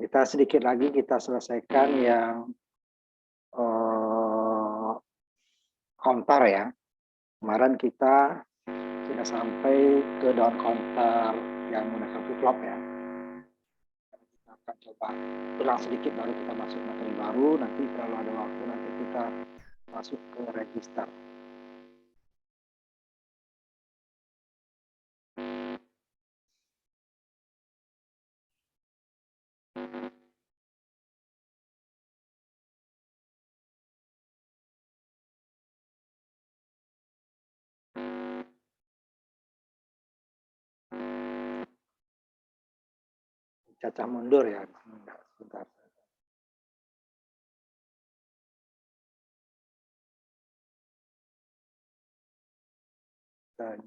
Kita sedikit lagi kita selesaikan yang counter ya. Kemarin kita sudah sampai ke down counter yang menggunakan flip-flop ya. Kita akan coba ulang sedikit baru kita masuk materi baru. Nanti kalau ada waktu nanti kita masuk ke register. Cacah mundur ya. Sebentar. Dan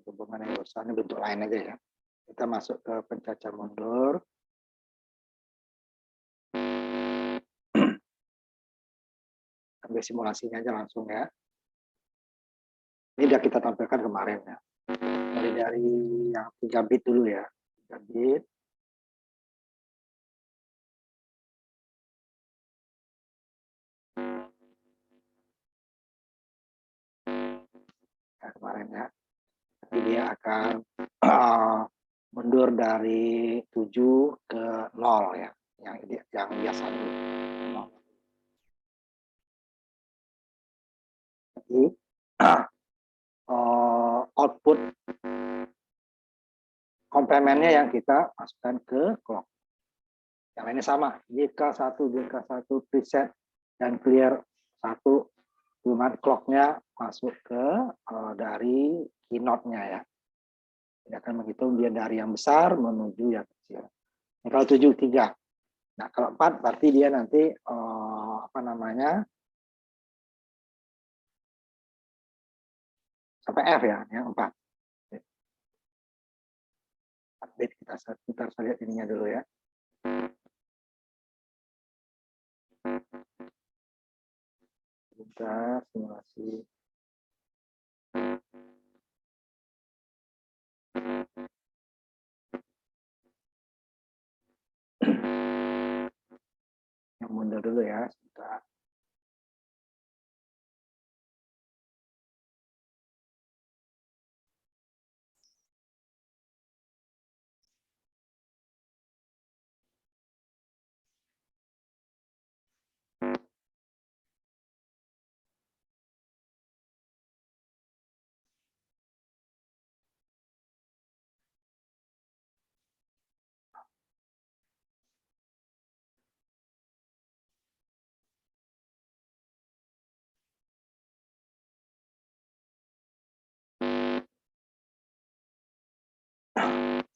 hubungan yang ini bentuk lain aja ya. Kita masuk ke pencacah mundur. Ambil simulasinya aja langsung ya. Ini sudah kita tampilkan kemarin ya. Mulai dari yang 3 bit dulu ya. 3 bit. Ya, kemarin ya. Nanti dia akan mundur dari 7 ke 0 ya. Yang biasa dulu. 0. Jadi output komplemennya yang kita masukkan ke clock. Yang lainnya sama, JK1 preset dan clear 1, cuma clocknya masuk ke dari keynote-nya ya. Dia akan menghitung dia dari yang besar menuju yang kecil. Nah, kalau 7, 3. Nah, kalau 4 berarti dia nanti sampai F ya, yang 4. Update kita lihat ininya dulu ya. Kita simulasi. Yang mundur dulu ya, sebentar.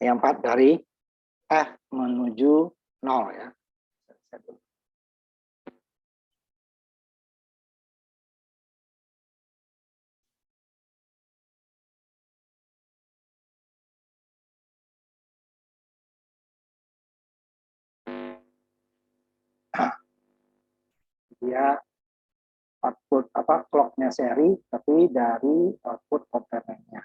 Yang 4 dari F menuju 0 ya. Dia output clocknya seri tapi dari output komplemennya.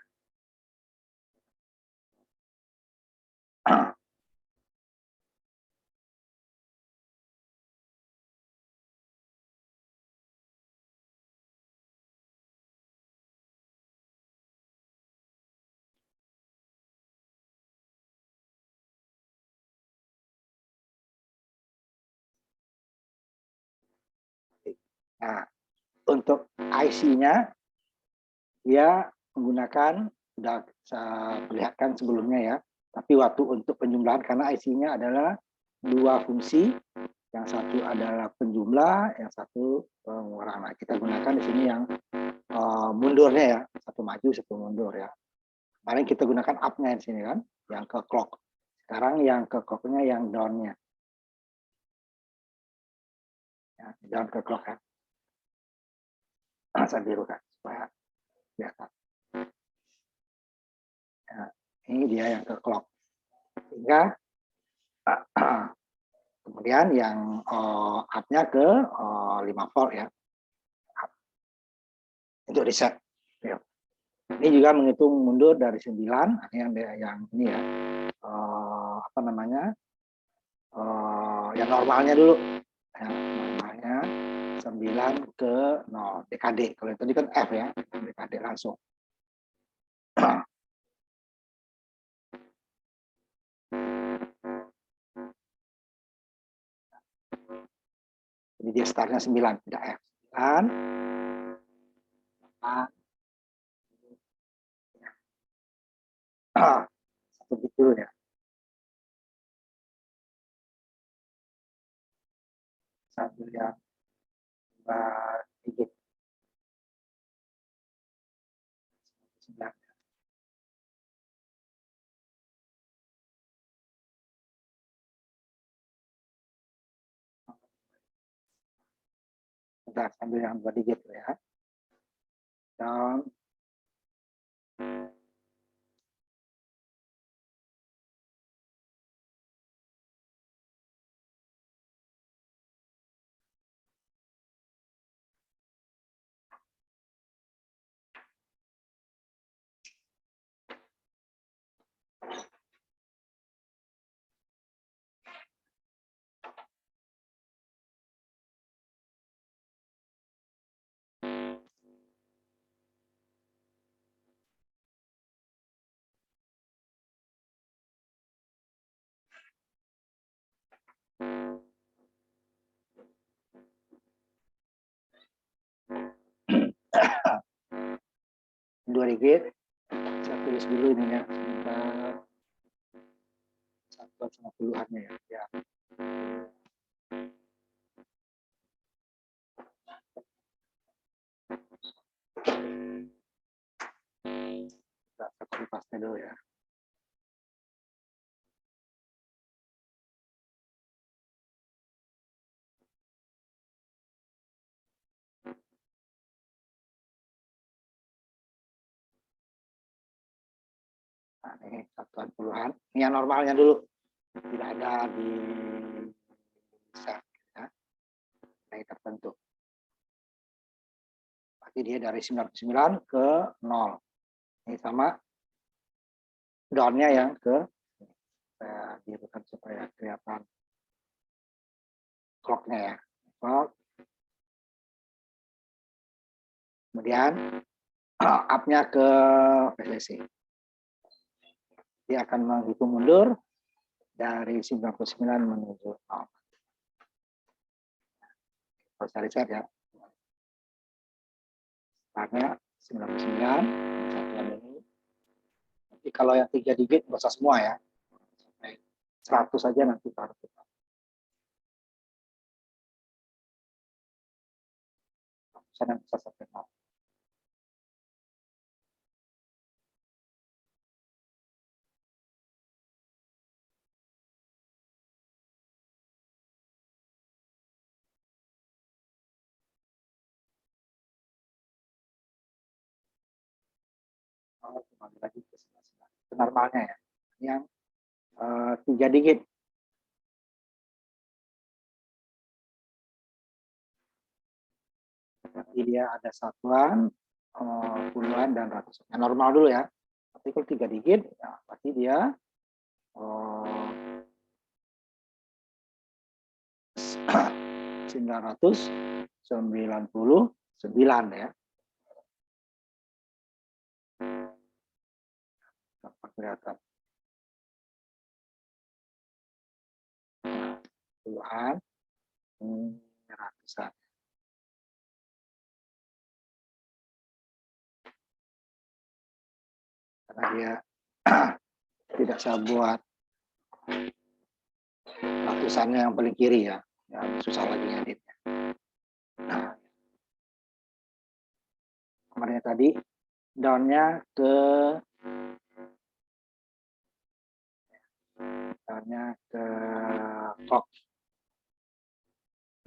Nah, untuk IC-nya dia menggunakan, sudah saya perlihatkan sebelumnya ya, tapi waktu untuk penjumlahan karena IC-nya adalah 2 fungsi, yang satu adalah penjumlah, yang satu pengurang. Nah, kita gunakan di sini yang mundurnya ya, satu maju, satu mundur ya. Kemarin kita gunakan up-nya di sini kan, yang ke clock. Sekarang yang ke clock-nya yang down-nya. Ya, down ke clock kan. Saya biru kan, supaya kelihatan. Ya, ini dia yang ke clock. Sehingga kemudian yang up-nya ke 5 volt ya. Up. Untuk reset. Ya. Ini juga menghitung mundur dari 9, yang ini ya. yang normalnya dulu. Ya, normalnya 9 ke 0. DKD. Kalau tadi kan F ya. DKD langsung. Jadi dia startnya 9. Tidak F. 9. Satu bit dulu ya. Satu yang digit. 9. Kita ambil yang 2 digit ya. Dan dua digit. Saya tulis dulu ini ya. Sebentar. Satuan sama puluhannya ya. Ya. Kita copy paste dulu ya. Nah, ini satuan puluhan. Ini yang normalnya dulu. Tidak ada di set ya. Dari tertentu. Berarti dia dari 99 ke 0. Ini sama down-nya yang ke saya birukan supaya kelihatan clock-nya ya. Clock. Kemudian up-nya ke PCC. Dia akan menghitung mundur dari 99 menuju 0. Kalau saya reset ya. Startnya 99. Satuan ini. Nanti kalau yang 3 digit nggak usah semua ya. 100 saja nanti baru kita. Saya bisa sampai 0. Kembali lagi ke 99. Itu normalnya ya. Yang 3 digit. Berarti dia ada satuan, puluhan, dan ratusan. Yang normal dulu ya. Tapi kalau 3 digit, ya, berarti dia 999 ya. Dapat kelihatan. Puluhan, ratusan. Karena dia tidak saya buat ratusannya yang paling kiri ya. Ya susah lagi ngeditnya. Nah, kemarin tadi down-nya ke clock,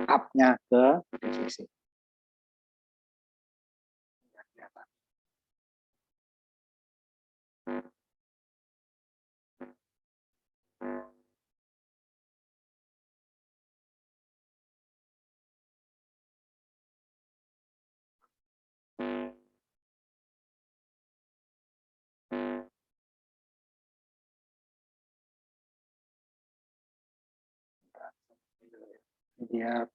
up-nya ke DCC. Dia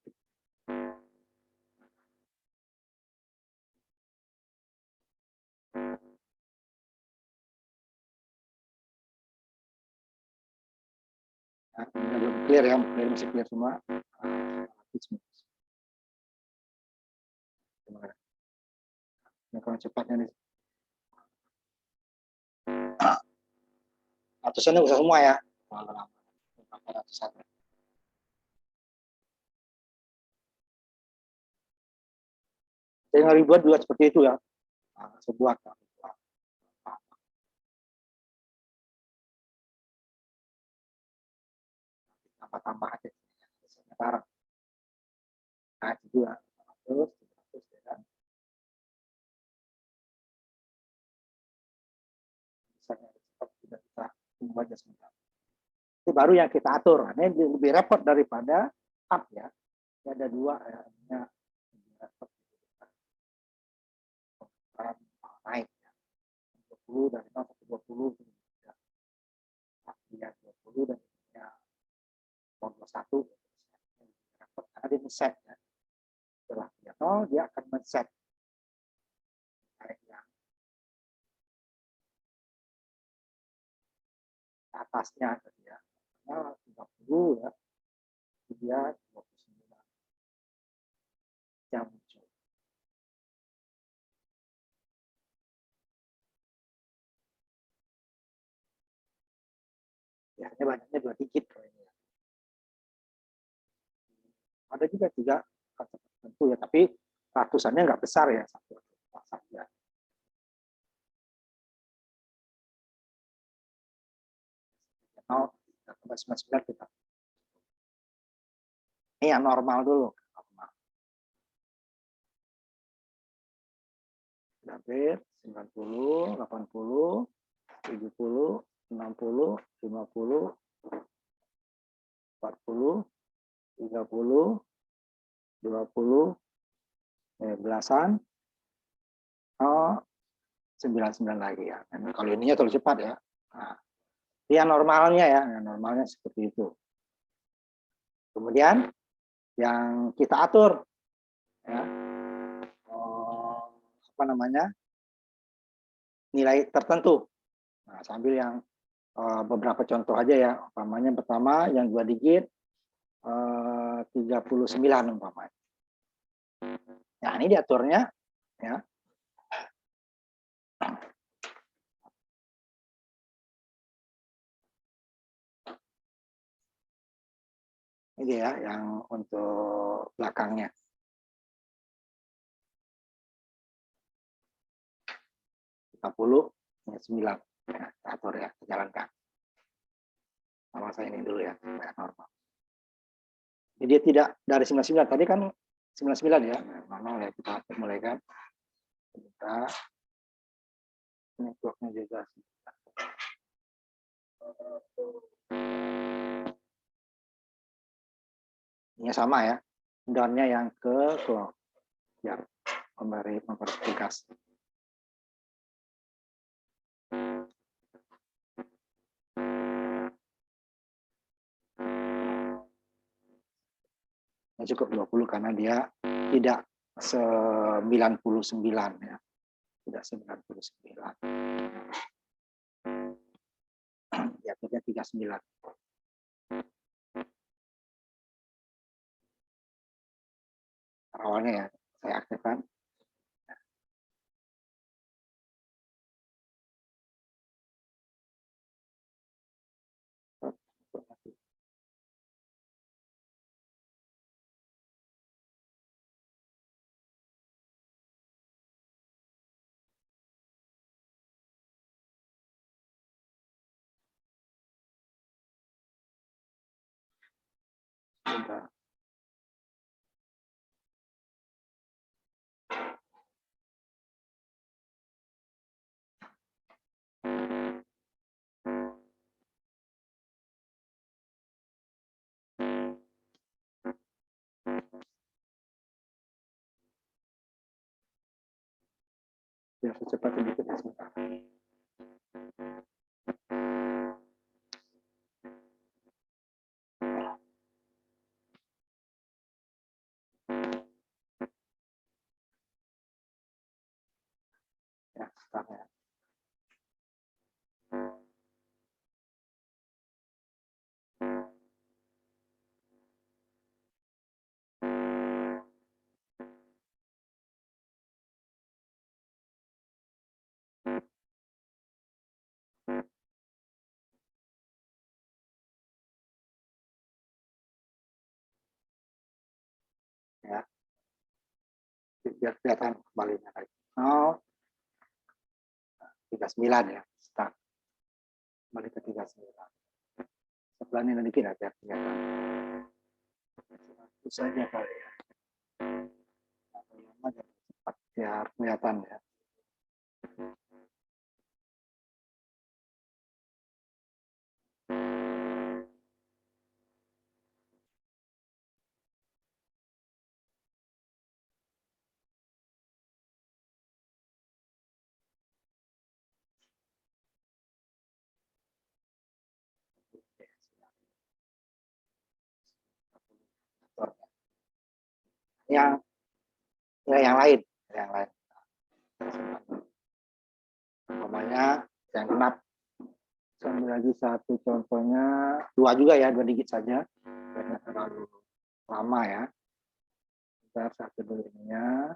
belum clear ya, masih clear semua. Nah, kalau cepatnya nih. Ratusannya bisa semua ya. Ratusan. Saya ribuan juga seperti itu ya. Sebuah tambah aja barang. Nah, itu juga. Terus ya. Misalnya tidak kita tunggu aja sebentar. Itu baru yang kita atur. Ini lebih repot daripada up ya. Ini ada dua ya. Naik ya. 20 dari 0 sampai 20 ya 20 dan ya 21 karena dia men-set ya. Setelah dia 0 dia akan men-set yang atasnya ya. 30 ya. Dia 29 yang muncul. Ya, ini banyaknya 2 digit kalau ini. Ada juga 3 tentu ya, tapi ratusannya nggak besar ya satu saja. Oh, 99 kita. Ini yang normal dulu. Hampir 90, 80, 70, 60, 50, 40, 30, 20, belasan, 99 lagi ya. Dan kalau ininya terlalu cepat ya. Nah, yang normalnya ya, yang normalnya seperti itu. Kemudian yang kita atur ya, apa namanya, nilai tertentu. Nah, sambil yang beberapa contoh aja ya. Umpamanya pertama yang 2 digit 39 umpamanya. Nah, ini diaturnya ya. Ini ya yang untuk belakangnya. Puluh 9 ya, atur ya, jalankan. Sama saya ini dulu ya, normal. Jadi dia tidak dari 99 tadi kan 99 ya, normal ya kita mulai kan. Kita networknya juga. Ini sama ya, down-nya yang ke clock biar mempertegas. Nah, cukup 20 karena dia tidak 99 ya. Tidak 99. Diaturnya 39. Awalnya ya saya aktifkan. Bentar. Biar secepat sedikit ya sebentar. daftarnya. Ya, biar kelihatan kembali lagi. 39 ya, start. Kembali ke 39. Setelah ini nanti tidak kelihatan. Itu saja kali ya. Lama cepat biar kelihatan ya. Yang lain, yang lain. Umpamanya yang genap. Saya ambil lagi satu contohnya, dua juga ya, 2 digit saja. Tidak terlalu lama ya. Kita satu dulu ininya.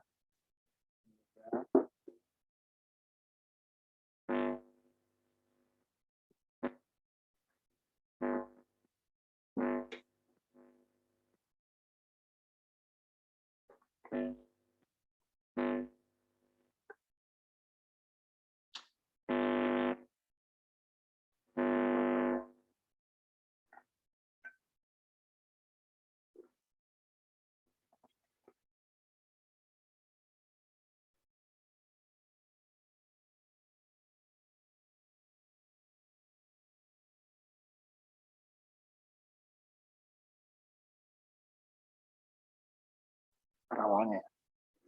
Awalnya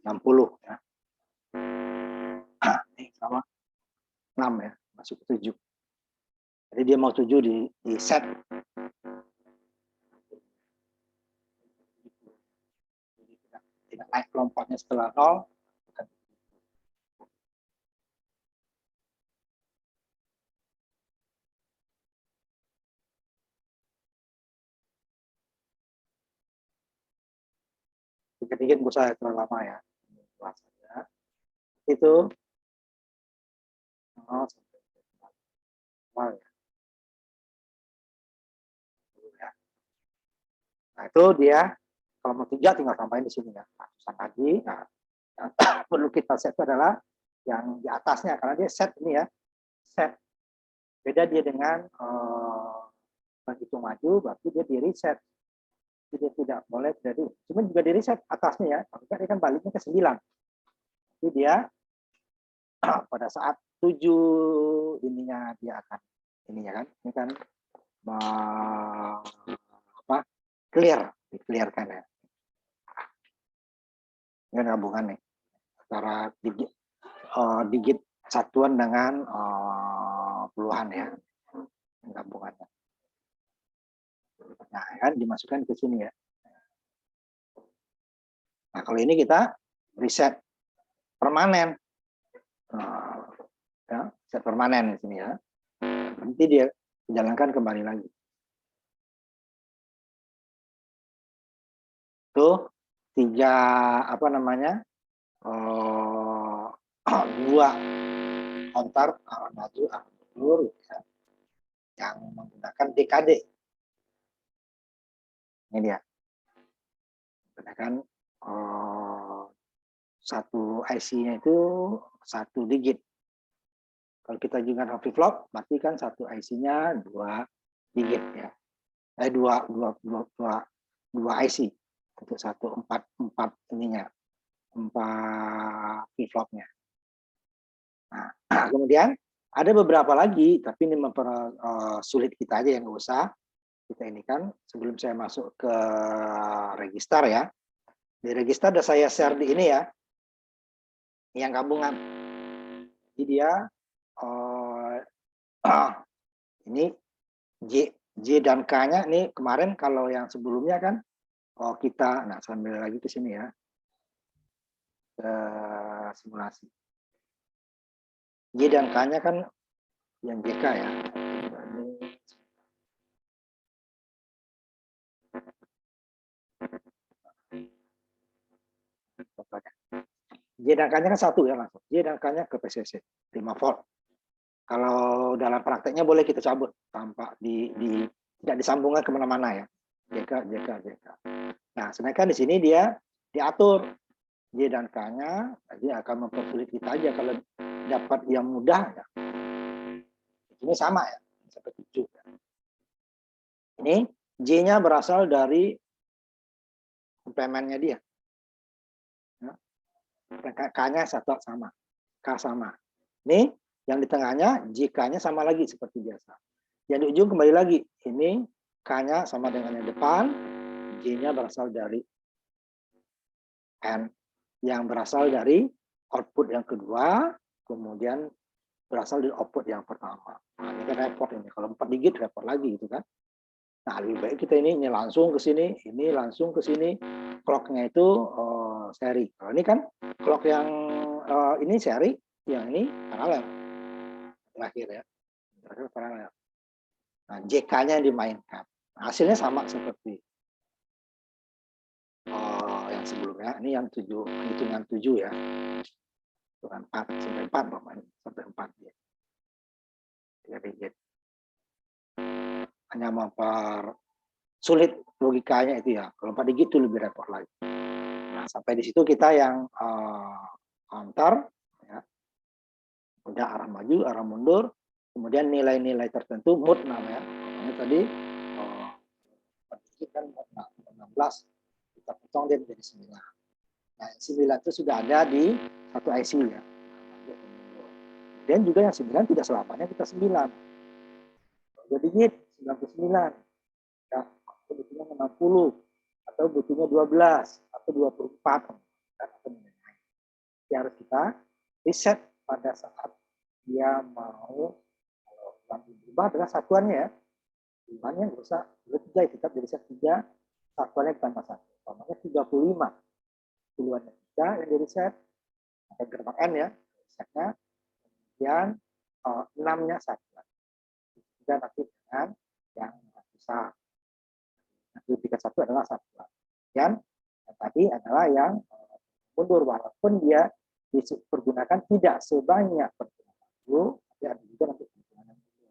60 ya. Ini sama 6 ya, masuk ke 7. Jadi dia mau 7 di set. Tidak naik kelompoknya setelah 0. Dikit-dikit nggak usah terlalu lama ya. Itu 0 sampai 0 ya. Nah itu dia kalau mau 3 tinggal tambahin di sini ya. Ratusan lagi. Nah, yang perlu kita set itu adalah yang di atasnya karena dia set ini ya. Set. Beda dia dengan menghitung maju, berarti dia di reset. Jadi dia tidak boleh jadi. Cuma juga di reset atasnya ya. Kalau dia kan baliknya ke 9. Jadi dia pada saat 7 ininya dia akan ininya kan. Ini kan clearkan ya. Ini gabungan nih antara digit satuan dengan puluhan ya, gabungannya. Nah kan dimasukkan ke sini ya. Nah kalau ini kita reset permanen, ya, set permanen di sini ya. Nanti dia jalankan kembali lagi. Tuh 3 2 kontar maju mundur ya, yang menggunakan DKD. Ini dia menggunakan satu IC-nya itu 1 digit. Kalau kita gunakan flip-flop, berarti kan satu IC-nya 2 digit ya. 2 IC untuk 4 ininya, 4 flip-flopnya. Nah, kemudian ada beberapa lagi, tapi ini mempersulit kita aja yang nggak usah. Kita ini kan sebelum saya masuk ke register ya. Di register ada saya share di ini ya. Yang gabungan. Jadi dia ini J dan K-nya ini kemarin kalau yang sebelumnya kan kita sambil lagi ke sini ya. Ke simulasi. J dan K-nya kan yang JK ya. J dan K-nya kan satu ya langsung. J dan K-nya ke PCC 5 volt. Kalau dalam prakteknya boleh kita cabut tanpa tidak disambungkan kemana-mana ya. JK. Nah, sedangkan di sini dia diatur J dan K-nya, dia akan mempersulit kita aja kalau dapat yang mudah. Ya. Ini sama ya, sampai 7. Ya. Ini J-nya berasal dari komplemennya dia. Ya. K-nya satu sama, K sama. Ini yang di tengahnya JK-nya sama lagi seperti biasa. Yang di ujung kembali lagi, ini K-nya sama dengan yang depan, J-nya berasal dari N, yang berasal dari output yang kedua, kemudian berasal dari output yang pertama. Nah, ini kan repot ini. Kalau 4 digit repot lagi gitu kan. Nah, lebih baik kita ini langsung ke sini, ini langsung ke sini. Clock-nya itu seri. Kalau ini kan clock yang ini seri, yang ini paralel. Terakhir ya. Terakhir paralel. Nah, JK-nya dimainkan. Nah, hasilnya sama seperti yang sebelumnya. Ini yang 7, hitungan 7 ya. Hitungan 4 sampai 4 sampai 4 ya. 3 digit. Hanya sulit logikanya itu ya. Kalau 4 digit itu lebih repot lagi. Nah, sampai di situ kita yang counter ya. Udah arah maju, arah mundur, kemudian nilai-nilai tertentu mood namanya. Namanya tadi kan 16 kita potong dia menjadi 9. Nah, 9 itu sudah ada di satu IC ya. Dan juga yang 9 tidak selamanya kita 9. 2 digit 99. Ya, butuhnya 60 atau butuhnya 12 atau 24. Jadi harus kita reset pada saat dia mau berubah adalah satuannya ya. Satuannya nggak usah 3 tetap jadi set 3, satuannya ditambah 1. Namanya 35. Duluannya 3 yang di reset, ada gerbang N ya, resetnya. Kemudian 6-nya satuan. Juga nanti dengan yang besar. Nanti 31 adalah satuan. Dan yang tadi adalah yang mundur, walaupun dia dipergunakan tidak sebanyak perhitungan dulu, tapi ada juga nanti perhitungan mundur.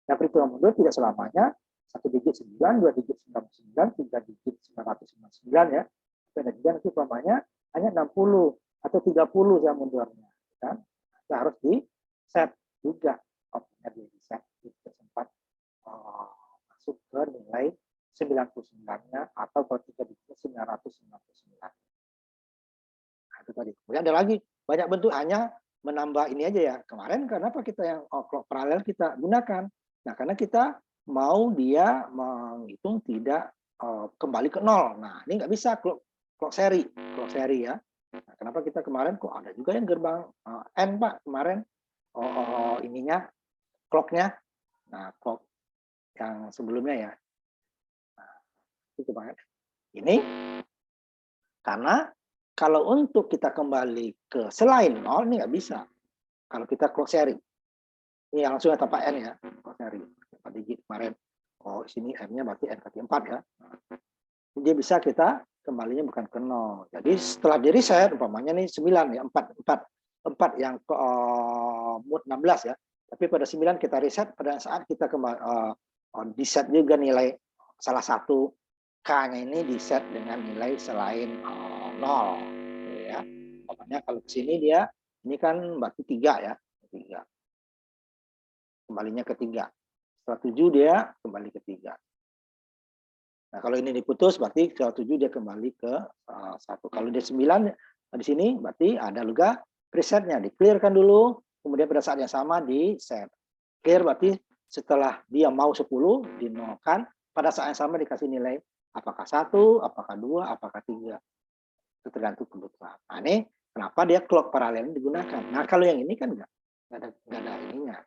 Nah, perhitungan mundur tidak selamanya 1 digit 9, 2 digit 99, 3 digit 999 ya. Dan juga nanti umpamanya hanya 60 atau 30 yang mundurnya. Kan? Nah, harus di set juga opsinya di set itu sempat masuk ke nilai 99-nya atau kalau 3 digit 999. Nah, itu tadi. Kemudian ada lagi banyak bentuk, hanya menambah ini aja ya. Kemarin kenapa kita yang clock paralel kita gunakan? Nah, karena kita mau dia menghitung tidak kembali ke 0. Nah, ini nggak bisa clock seri ya. Nah, kenapa kita kemarin kok ada juga yang gerbang N Pak kemarin ininya clocknya. Nah, clock yang sebelumnya ya. Nah, itu kemarin. Ini karena kalau untuk kita kembali ke selain 0 ini nggak bisa. Kalau kita clock seri. Ini langsung tanpa N ya, clock seri. 4 digit kemarin. Oh, sini M-nya berarti N kali 4 ya. Nah, dia bisa kita kembalinya bukan ke 0. Jadi setelah di reset umpamanya nih 9 ya, 4 yang ke mood 16 ya. Tapi pada 9 kita reset pada saat kita kembali di set juga nilai salah satu K-nya ini di set dengan nilai selain 0 ya. Makanya kalau ke sini dia ini kan berarti 3 ya, 3. Kembalinya ke 3. Setelah 7 dia kembali ke 3. Nah, kalau ini diputus berarti setelah 7 dia kembali ke 1. Kalau dia 9 di sini berarti ada juga presetnya, di-clearkan dulu, kemudian pada saat yang sama di set. Clear berarti setelah dia mau 10 dinolkan, pada saat yang sama dikasih nilai apakah 1, apakah 2, apakah 3. Itu tergantung kebutuhan. Nah, ini kenapa dia clock paralel digunakan. Nah, kalau yang ini kan enggak ada ininya.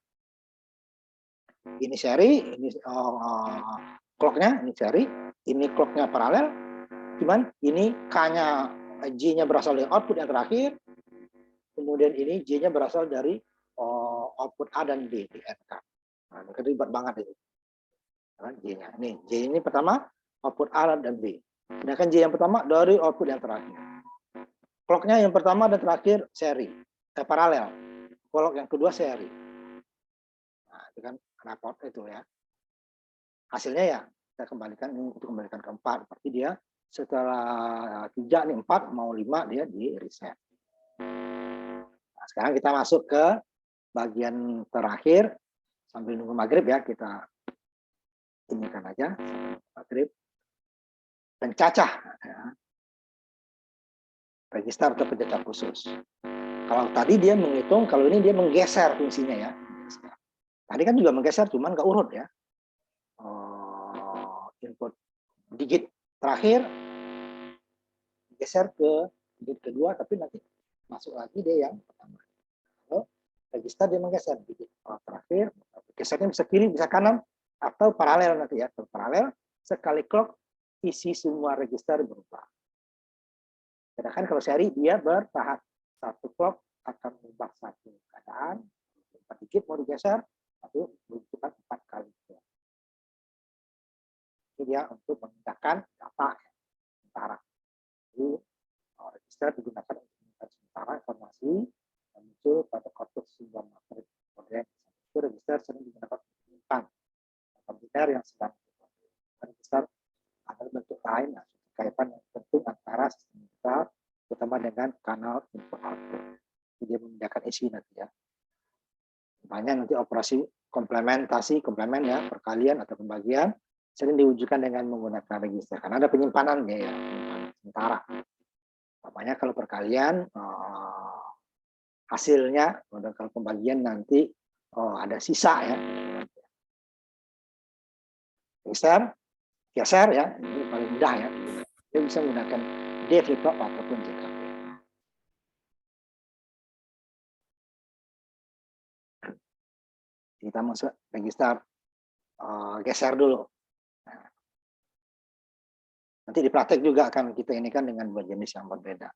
Ini seri, ini clocknya, ini seri, ini clocknya paralel, cuman ini K-nya, J-nya berasal dari output yang terakhir, kemudian ini J-nya berasal dari output A dan B di RK. Nah, ini ribet banget itu. J-nya. Nih, J ini pertama output A dan B. Sedangkan J yang pertama dari output yang terakhir. Clock-nya yang pertama dan terakhir seri, paralel. Clock yang kedua seri. Nah, itu kan raport itu ya. Hasilnya ya kita kembalikan ini untuk kembalikan ke 4. Berarti dia setelah 3 nih 4 mau 5 dia di reset. Nah, sekarang kita masuk ke bagian terakhir sambil nunggu maghrib ya, kita ini kan aja maghrib. Pencacah ya. Register atau pencacah khusus. Kalau tadi dia menghitung, kalau ini dia menggeser fungsinya ya. Tadi kan juga menggeser, cuman nggak urut ya. Input digit terakhir geser ke digit kedua, tapi nanti masuk lagi dia yang pertama. Kalau register dia menggeser digit terakhir, gesernya bisa kiri, bisa kanan, atau paralel nanti ya. Atau paralel, sekali clock isi semua register berubah. Sedangkan kalau seri dia bertahap, satu clock akan mengubah satu keadaan, 4 digit mau digeser, tapi membutuhkan 4 kali. Ini dia untuk memindahkan data sementara. Jadi register digunakan untuk memindahkan sementara informasi yang muncul pada korpus sebuah materi. Kemudian itu register sering digunakan untuk menyimpan komputer yang sedang register ada bentuk lain kaitan yang penting antara sistem kita, terutama dengan kanal input output. Jadi dia memindahkan isi nanti ya. Banyak nanti operasi komplementasi, komplement ya, perkalian atau pembagian sering diwujudkan dengan menggunakan register karena ada penyimpanannya ya, penyimpanan sementara. Namanya kalau perkalian hasilnya, kalau pembagian nanti ada sisa ya. Geser ya, ini paling mudah ya. Dia bisa menggunakan D flip-flop ataupun JKP. Kita masuk register geser dulu. Nah, nanti di praktek juga akan kita ini kan dengan dua jenis yang berbeda.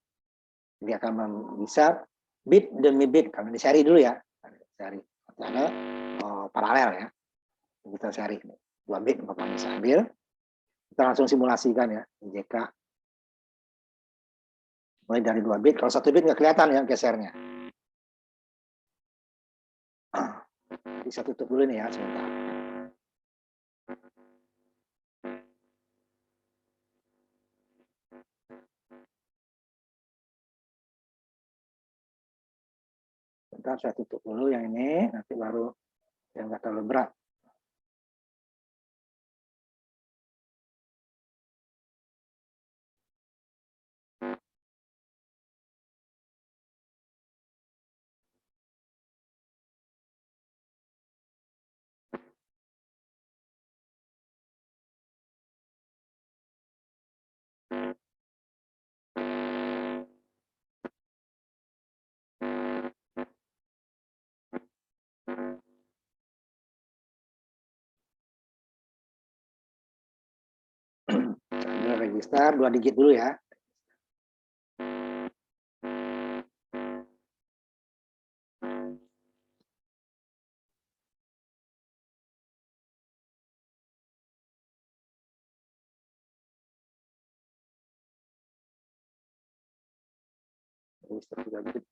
Jadi akan menggeser bit demi bit, karena di seri dulu ya. Seri. Ada paralel ya. Kita seri 2 bit Bapak bisa ambil. Kita langsung simulasikan ya, JK. Mulai dari 2 bit, kalau 1 bit nggak kelihatan ya gesernya. Jadi saya tutup dulu nih ya sebentar. Sebentar saya tutup dulu yang ini, nanti baru yang nggak terlalu berat. Sambil register 2 digit dulu ya. Register 3 digit.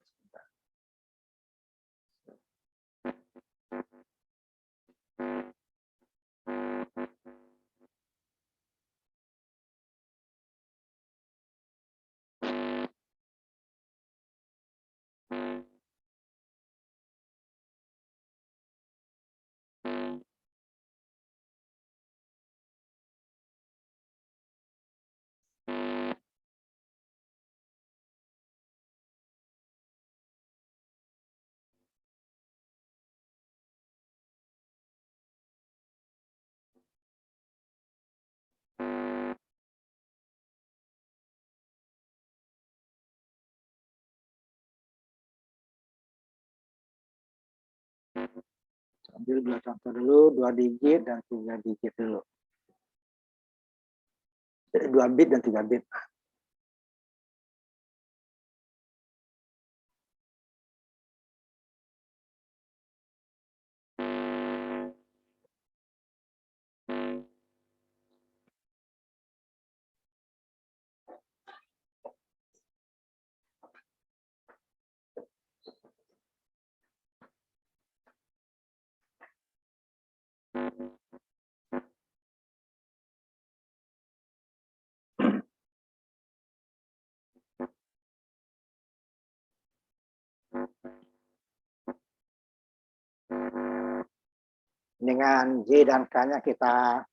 Ambil 2 contoh dulu, 2 digit dan 3 digit dulu. 2 bit dan 3 bit. Dengan J dan K-nya kita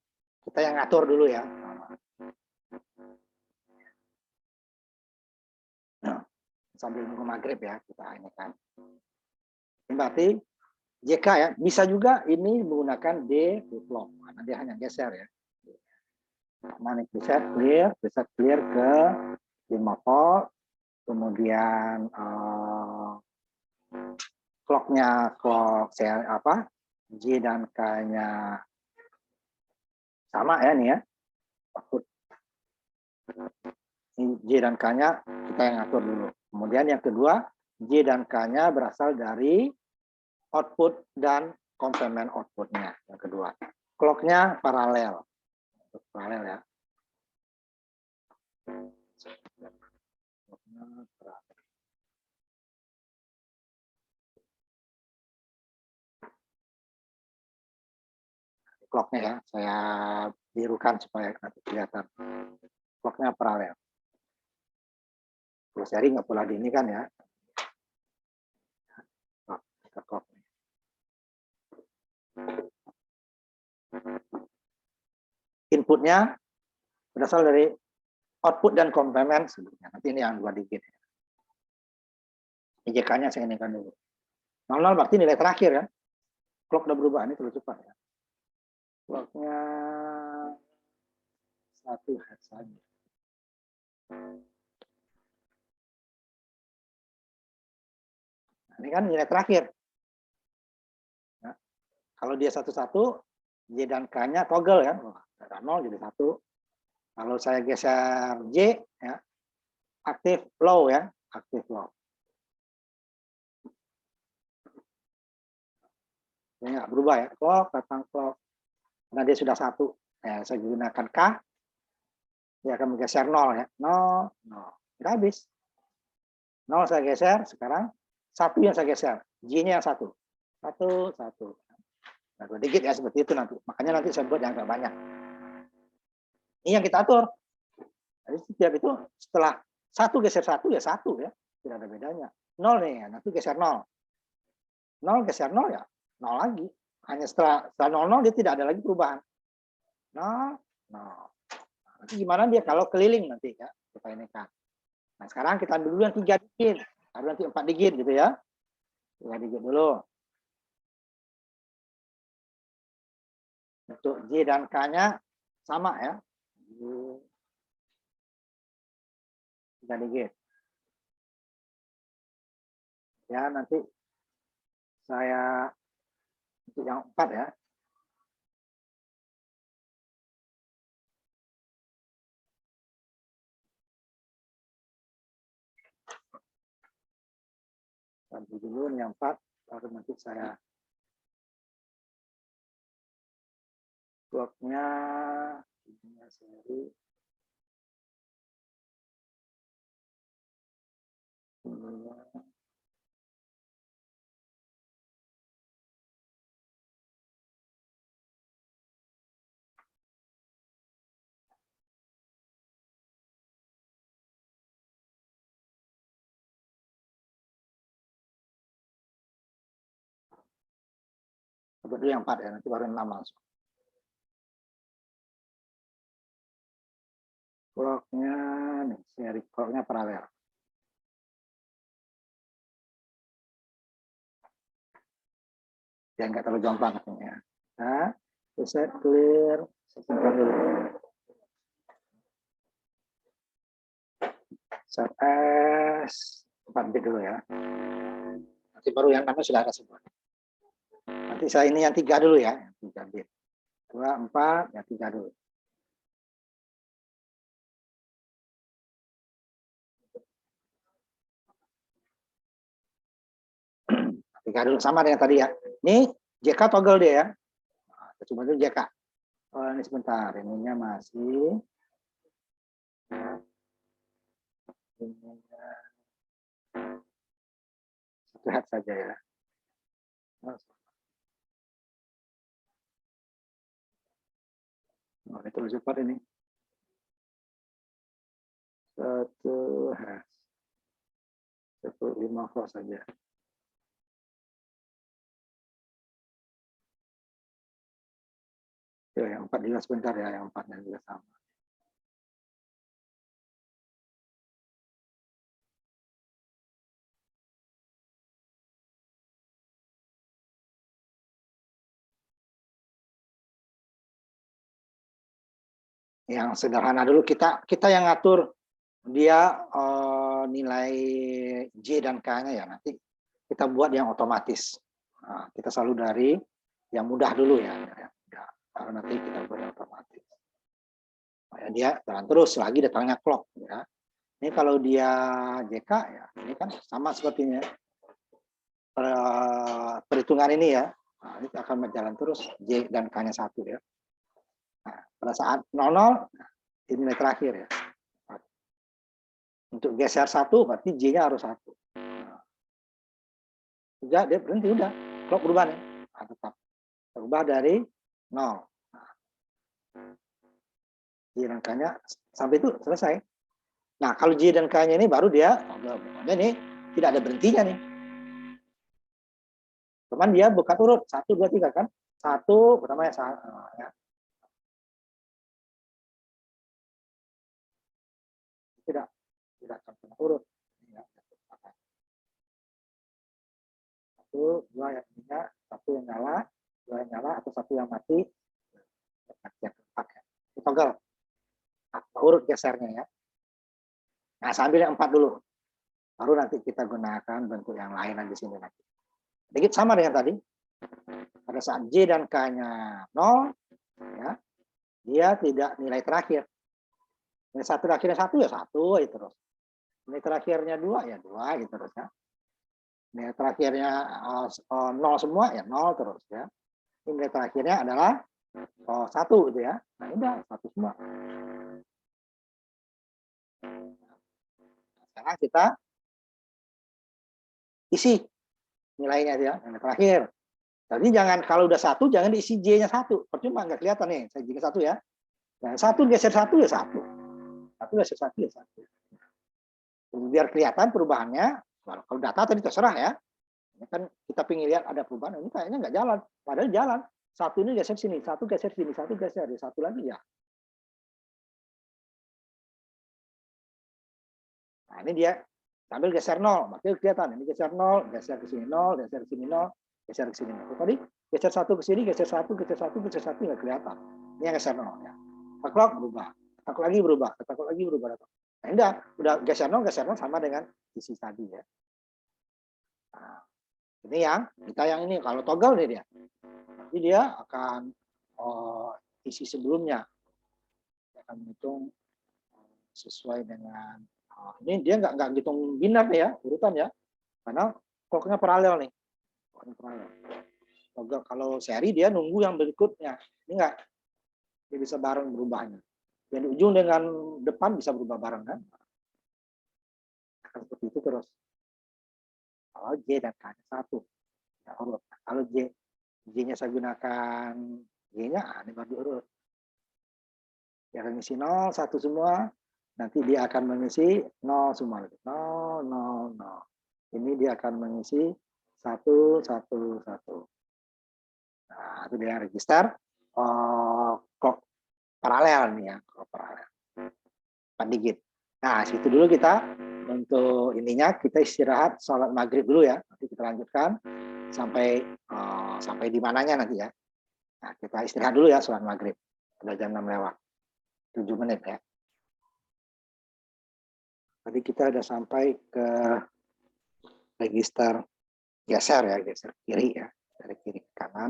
yang ngatur dulu ya. Nah, sambil nunggu maghrib ya kita ini kan. Ini berarti JK ya. Bisa juga ini menggunakan D flip-flop. Karena dia hanya geser ya. Nah, ini bisa clear ke 5 volt. Kemudian clock-nya clock J dan K-nya sama ya nih ya. Output J dan K-nya kita yang atur dulu. Kemudian yang kedua, J dan K-nya berasal dari output dan komplement outputnya. Yang kedua, clock-nya paralel. Paralel ya. Clock-nya ya, saya birukan supaya nanti kelihatan. Clock-nya paralel. Kalau seri nggak pula di ini kan ya. Clock. Inputnya berasal dari output dan komplement sebetulnya. Nanti ini yang 2 digit. IJK-nya saya inikan dulu. 00 berarti nilai terakhir ya. Clock udah berubah, ini terlalu cepat ya. Clock-nya 1 Hz saja. Nah, ini kan nilai terakhir. Nah, kalau dia 11, J dan K-nya toggle ya. Dari 0 jadi 1. Kalau saya geser J, ya, aktif low ya. Aktif low. Ini nggak berubah ya. Clock, datang clock. Karena dia sudah 1. Ya, saya gunakan K. Dia akan menggeser 0 ya. 0, 0. Sudah habis. 0 saya geser, sekarang 1 yang saya geser. J-nya yang 1. 1, 1. Nah, 2 digit ya, seperti itu nanti. Makanya nanti saya buat yang agak banyak. Ini yang kita atur. Jadi setiap itu setelah 1 geser 1 ya 1 ya. Tidak ada bedanya. 0 nih, ya. Nanti geser 0. 0 geser 0 ya 0 lagi. Hanya setelah 0, dia tidak ada lagi perubahan. 0, 0. Nanti gimana dia kalau keliling nanti ya. Kita ini kan. Nah, sekarang kita ambil dulu yang 3 digit. Baru nanti 4 digit gitu ya. 3 digit dulu. Untuk J dan K-nya sama ya. 3 digit. Ya, nanti saya untuk yang 4 ya. Sampai dulu yang 4, baru nanti saya bloknya seri dulu yang 4 ya, nanti baru 6 langsung. Bloknya nih, seri bloknya paralel. Ya nggak terlalu jomplang katanya. Nah, set clear, sebentar dulu. Set S 4 bit dulu ya. Nanti baru yang 6 sudah ada semua. Nanti saya ini yang 3 dulu ya, 3 bit. 2, 4, ya 3 dulu. Tiga dulu sama dengan tadi ya. Ini JK toggle dia ya. Nah, coba dulu JK. Oh, ini sebentar, ininya masih. Lihat saja ya. Oh, itu lebih cepat ini. 1 Hz. 1,5 volt saja. Ya, yang 4 juga sebentar ya, yang 4 juga sama. Yang sederhana dulu, kita yang ngatur dia nilai J dan K-nya ya, nanti kita buat yang otomatis. Nah, kita selalu dari yang mudah dulu ya, baru nanti kita buat yang otomatis. Nah, dia jalan terus lagi datangnya clock ya. Ini kalau dia JK ya, ini kan sama sepertinya perhitungan ini ya. Nah, ini akan berjalan terus J dan K-nya 1 ya. Nah, pada saat 00 ini nilai terakhir ya. Untuk geser 1 berarti J-nya harus 1. Nah, udah dia berhenti, udah clock berubah nih. Nah, tetap berubah dari 0. Nah, J dan K-nya sampai itu selesai. Nah, kalau J dan K-nya ini baru dia pokoknya nih tidak ada berhentinya nih. Cuman dia bukan urut 1 2 3 kan. 1 pertama ya. Tidak akan urut. 1 2 yang ininya, 1 yang nyala, 2 yang nyala atau 1 yang mati. Yang keempat ya. Toggle. Urut gesernya ya. Nah, sambil yang 4 dulu. Baru nanti kita gunakan bentuk yang lain di sini nanti. Sedikit sama dengan tadi. Pada saat J dan K-nya 0, ya, dia tidak nilai terakhir. Nilai 1 terakhirnya 1 ya 1 ya terus. Nilai terakhirnya 2 ya 2 gitu terus ya. Nilai terakhirnya 0 semua ya 0 terus ya. Nilai terakhirnya adalah 1 gitu ya. Nah, udah 1 semua. Sekarang kita isi nilainya ya, nilai terakhir. Jadi jangan kalau udah 1 jangan diisi J-nya 1. Percuma nggak kelihatan nih, saya jika 1 ya. Nah, 1 geser 1 ya 1. 1 geser 1 ya 1. Biar kelihatan perubahannya. Kalau data tadi terserah ya. Ini kan kita pengen lihat ada perubahan, ini kayaknya nggak jalan. Padahal jalan. 1 ini geser sini, 1 geser sini, 1 geser, 1 lagi ya. Nah, ini dia sambil geser 0, makanya kelihatan ini geser 0, geser ke sini 0, geser ke sini 0, geser ke sini 0. Tadi geser 1 ke sini, geser 1, geser 1, geser 1 nggak kelihatan. Ini yang geser 0 ya. Clock berubah, clock lagi berubah, clock lagi berubah. Nah, ini udah geser 0 sama dengan isi tadi ya. Nah, ini yang kita yang ini kalau toggle nih dia. Jadi dia akan isi sebelumnya. Dia akan menghitung sesuai dengan ini dia nggak hitung binar ya urutan ya, karena clocknya paralel nih. Kalau seri dia nunggu yang berikutnya, ini nggak dia bisa bareng berubahnya. Yang ujung dengan depan bisa berubah bareng kan? Akan seperti itu terus. Kalau J dan K 1, ya, urut. Kalau J-nya saya gunakan J-nya, ini baru urut. Dia akan mengisi 0, 1 semua. Nanti dia akan mengisi 0 semua. 0, 0, 0. Ini dia akan mengisi 1, 1, 1. Nah, itu dia register clock paralel nih ya, clock paralel. 4 digit. Nah, situ dulu kita untuk ininya kita istirahat sholat maghrib dulu ya. Nanti kita lanjutkan sampai di mananya nanti ya. Nah, kita istirahat dulu ya sholat maghrib. Udah jam 6 lewat. 7 menit ya. Tadi kita udah sampai ke register geser ya, geser kiri ya, dari kiri ke kanan.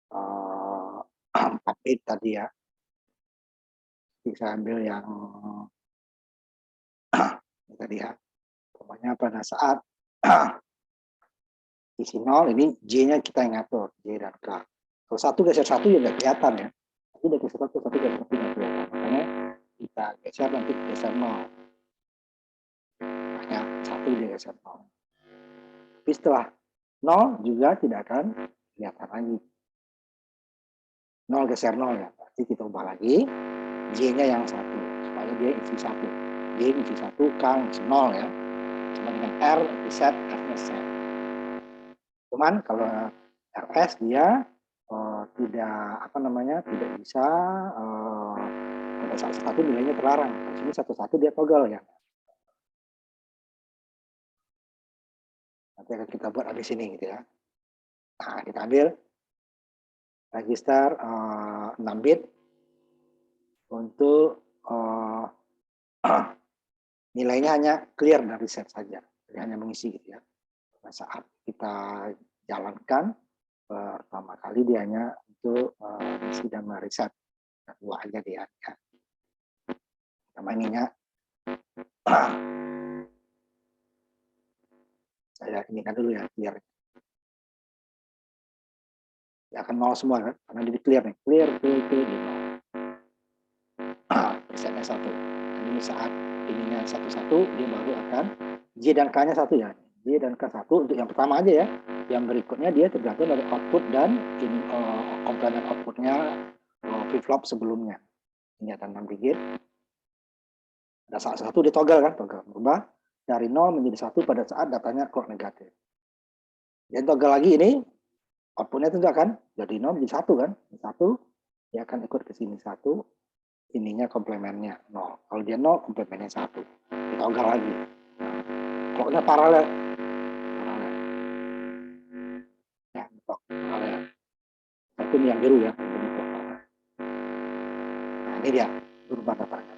4 bit tadi ya. Bisa ambil yang tadi ya. Pokoknya pada saat isi 0 ini J-nya kita yang ngatur, J dan K. Kalau 1 geser 1 ya nggak kelihatan ya. Tapi udah geser 1 geser 1 nggak kelihatan. Makanya kita geser nanti geser 0. Makanya 1 dia geser 0. Tapi setelah 0 juga tidak akan kelihatan lagi. 0 geser 0 ya. Berarti kita ubah lagi J-nya yang 1 supaya dia isi 1. J isi 1, K isi 0 ya. Sama dengan R di set, F-nya set. Cuman kalau RS dia tidak bisa pada saat satu nilainya terlarang. Di sini satu-satu dia toggle ya. Nanti akan kita buat habis ini gitu ya. Nah, kita ambil register 6 bit untuk nilainya hanya clear dan reset saja. Jadi hanya mengisi gitu ya. Pada saat kita jalankan pertama kali dia hanya untuk mengisi dan mereset. Dua aja dia ya. Sama ininya saya ini kan dulu ya clear. Ya akan nol semua kan, karena di clear nih, clear di nol. Resetnya 1. Ini saat ininya 1-1 dia baru akan J dan K-nya 1 ya. J dan K 1 untuk yang pertama aja ya. Yang berikutnya dia tergantung dari output dan komplement outputnya flip-flop sebelumnya. Ini ada 6 digit. Ada saat 1 dia toggle kan, toggle berubah dari 0 menjadi 1 pada saat datanya clock negatif. Dan toggle lagi ini outputnya itu akan jadi 0 menjadi 1 kan. 1 dia akan ikut ke sini 1, ininya komplemennya 0. Kalau dia 0, komplemennya 1. Kita toggle lagi. Clocknya paralel. Ya, paralel. Itu yang biru ya. Nah, ini dia berubah datanya.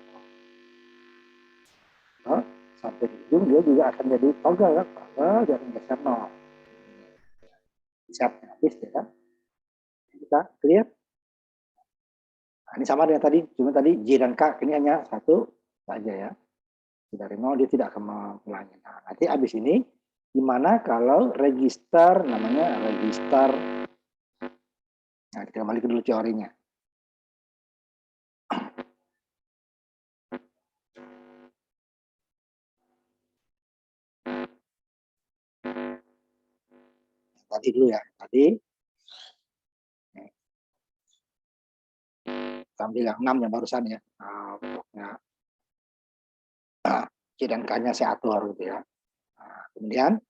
Oh, sampai di ujung dia juga akan jadi toggle kan. Toggle jadi geser 0. Siap habis ya kan. Kita clear. Nah, ini sama dengan tadi, cuma tadi J dan K ini hanya 1 saja ya. Dari 0 dia tidak akan mengulangi. Nah, nanti habis ini gimana kalau register namanya register. Nah, kita kembali ke dulu teorinya. Tadi dulu ya, tadi ambil yang 6 yang barusan ya. Pokoknya C dan K-nya saya atur gitu ya. Nah, kemudian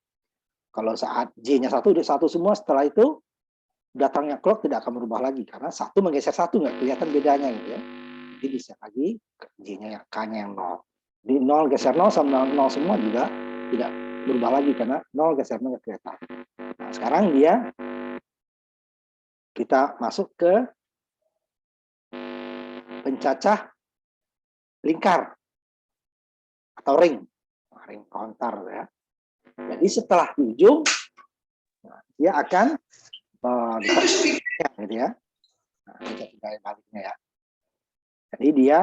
kalau saat J-nya 1 udah 1 semua, setelah itu datangnya clock tidak akan berubah lagi karena 1 menggeser 1 nggak kelihatan bedanya gitu ya. Jadi bisa lagi J-nya yang K-nya yang 0. Di 0 geser 0 sama 0 semua juga tidak berubah lagi karena 0 geser 0 nggak kelihatan. Nah, sekarang dia kita masuk ke pencacah lingkar atau ring counter ya. Jadi setelah di ujung dia akan gitu ya. Nah, ini baliknya ya. Jadi dia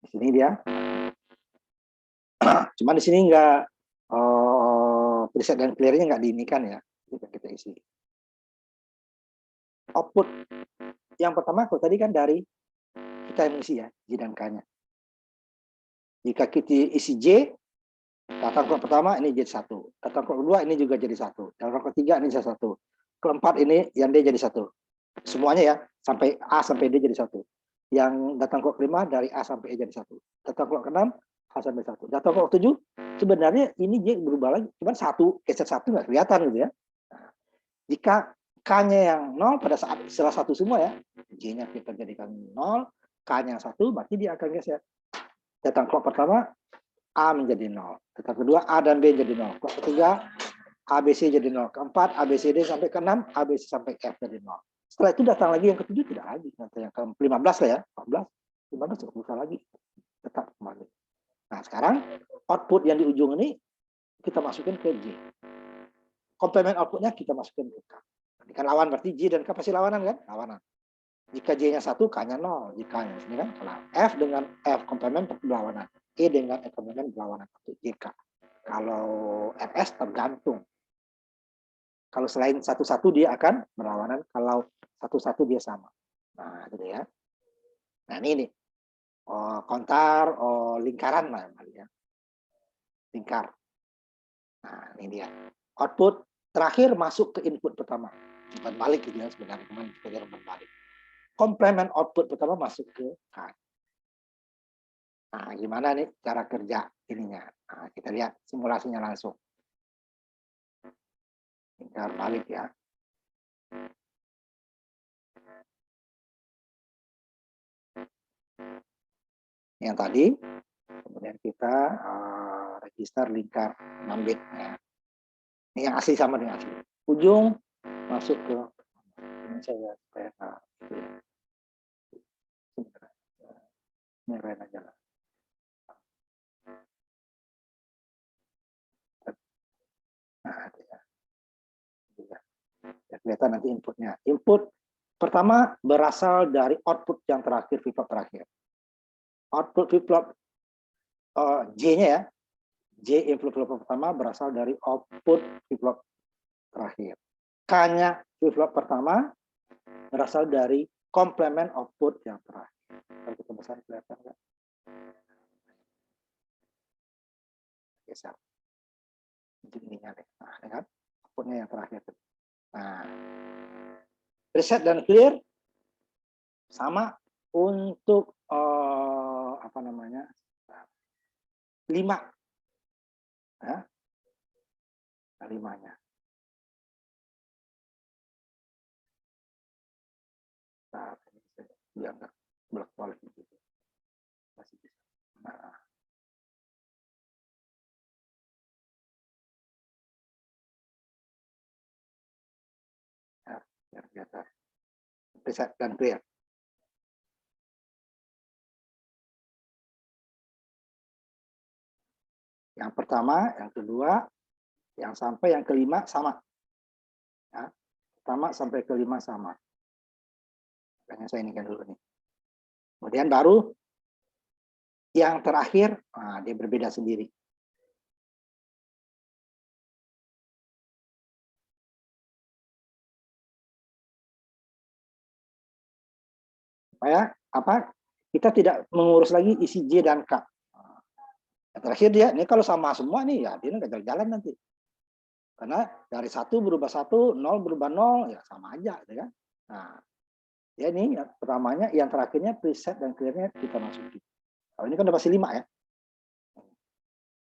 di sini dia cuma di sini enggak preset dan clearnya nggak diinikan ya. Kita isi. Output yang pertama kalau tadi kan dari kita yang isi ya, J dan K-nya. Jika kita isi J, datang clock pertama ini jadi 1. Datang clock kedua ini juga jadi 1. Datang clock ketiga ini jadi 1. Keempat ini yang D jadi 1. Semuanya ya, sampai A sampai D jadi 1. Yang datang clock kelima dari A sampai E jadi 1. Datang clock keenam A sampai 1. Datang clock 7 sebenarnya ini J berubah lagi, cuman 1 geser 1 nggak kelihatan gitu ya. Nah, jika K-nya yang 0 pada saat setelah 1 semua ya, J-nya kita jadikan 0, K-nya 1 berarti dia akan geser. Datang clock pertama A menjadi 0. Datang kedua A dan B jadi 0. Clock ketiga ABC jadi 0. Keempat ABCD sampai ke 6, ABC sampai F jadi 0. Setelah itu datang lagi yang ketujuh tidak lagi. Nanti yang ke-15 lah ya, 14, 15 tidak buka lagi. Tetap kembali. Nah, sekarang output yang di ujung ini kita masukin ke J. Komplement outputnya kita masukin ke K. Ini kan lawan berarti J dan K pasti lawanan kan? Lawanan. Jika J-nya 1, K-nya 0. Jika ini kan kalau F dengan F komplement berlawanan. E dengan E komplement berlawanan untuk JK. Kalau RS tergantung. Kalau selain satu-satu dia akan berlawanan, kalau satu-satu dia sama. Nah, itu ya. Nah, ini nih. Kontar, lingkaran lah ya. Lingkar. Nah, ini dia. Output terakhir masuk ke input pertama. Umpan balik gitu ya sebenarnya, teman sebagai umpan balik. Komplement output pertama masuk ke K. Nah, gimana nih cara kerja ininya? Nah, kita lihat simulasinya langsung. Lingkar balik ya. Yang tadi, kemudian kita register lingkar 6 bit. Ya. Ini yang asli sama dengan asli. Ujung masuk ke ini saya supaya ini keren aja lah. Nah, ya, kelihatan nanti inputnya. Input pertama berasal dari output yang terakhir, flip-flop terakhir. Output flip-flop J-nya ya, J flip-flop pertama berasal dari output flip-flop terakhir. K-nya flip-flop pertama berasal dari komplement output yang terakhir. Kalau kita besar kelihatan nggak? Geser. Ininya deh. Nah, kan? Outputnya yang terakhir. Nah, reset dan clear sama untuk apa namanya 5 ya, 5-nya. Nah, biar nggak bolak-balik gitu. Masih bisa. Nah. Ya, biar kelihatan. Reset dan clear. Yang pertama, yang kedua, yang sampai yang kelima sama. Ya, pertama sampai kelima sama. Makanya saya inikan dulu nih. Kemudian baru yang terakhir, nah, dia berbeda sendiri. Supaya apa? Kita tidak mengurus lagi isi J dan K. Yang terakhir dia, ini kalau sama semua nih, ya dia nggak jalan nanti. Karena dari 1 berubah 1, 0 berubah 0, ya sama aja. Ya kan? Nah, ya ini yang pertamanya, yang terakhirnya preset dan clear-nya kita masukin. Kalau ini kan udah pasti 5 ya.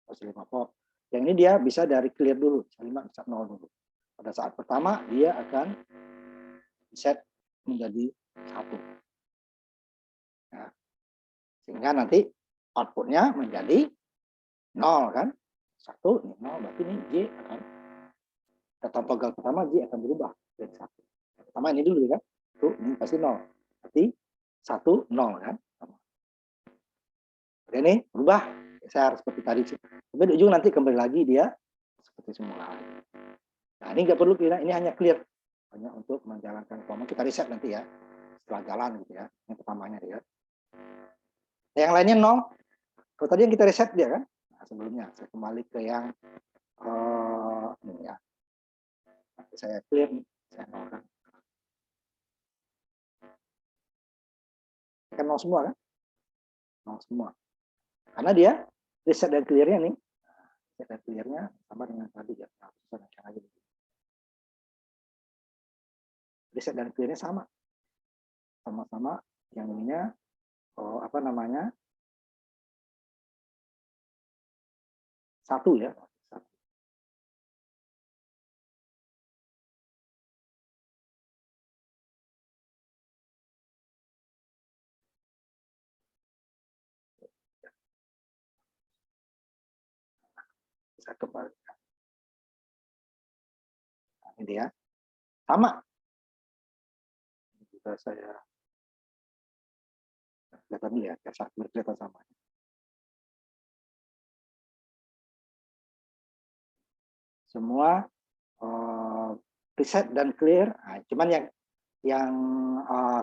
Pasti 5 pop. Yang ini dia bisa dari clear dulu, 5 bisa 0 dulu. Pada saat pertama, dia akan set menjadi 1. Nah, sehingga nanti outputnya menjadi 0 kan. 1, ini 0, berarti ini J akan kata toggle pertama J akan berubah jadi 1. Pertama ini dulu kan. Tuh, ini pasti 0. Berarti 1, 0 kan. Oke, ini berubah. Saya harus seperti tadi. Tapi di ujung nanti kembali lagi dia seperti semula. Nah, ini nggak perlu kira, ini hanya clear. Hanya untuk menjalankan command. Kita reset nanti ya. Setelah jalan gitu ya. Yang pertamanya dia. Yang lainnya 0. Kalau tadi yang kita reset dia kan. Nah, sebelumnya saya kembali ke yang ini ya. Nanti saya clear nih. Saya nolkan. Kan 0 semua kan? 0 semua. Karena dia reset dan clear-nya nih. Reset dan clear-nya sama dengan tadi ya. Reset dan clear-nya sama. Sama-sama yang ininya apa namanya? 1 ya. Bisa kembali. Nah, ini dia. Sama. Ini juga saya kelihatan dulu ya. Kelihatan sama. Semua reset dan clear. Nah, cuman yang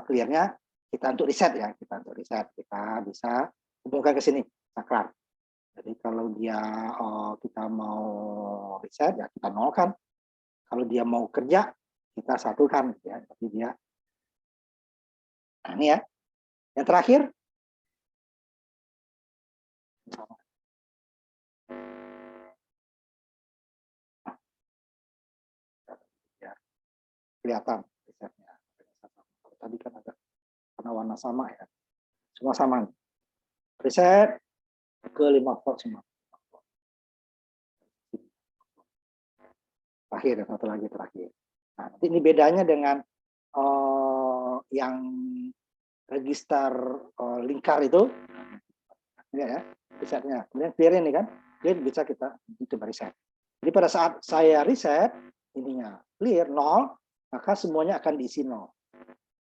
clear-nya kita untuk reset ya. Kita untuk reset. Kita bisa hubungkan ke sini. Saklar. Jadi kalau dia kita mau reset ya kita nolkan. Kalau dia mau kerja kita satukan ya. Tapi dia. Nah, ini ya. Yang terakhir ya, kelihatan resetnya. Tadi kan ada karena warna sama ya. Semua sama. Reset ke 5 volt semua. Terakhir, satu lagi terakhir. Nah, ini bedanya dengan yang register lingkar itu, ya, risetnya. Kemudian clear ini kan, clear bisa kita coba riset. Jadi pada saat saya riset, ininya clear 0, maka semuanya akan diisi 0.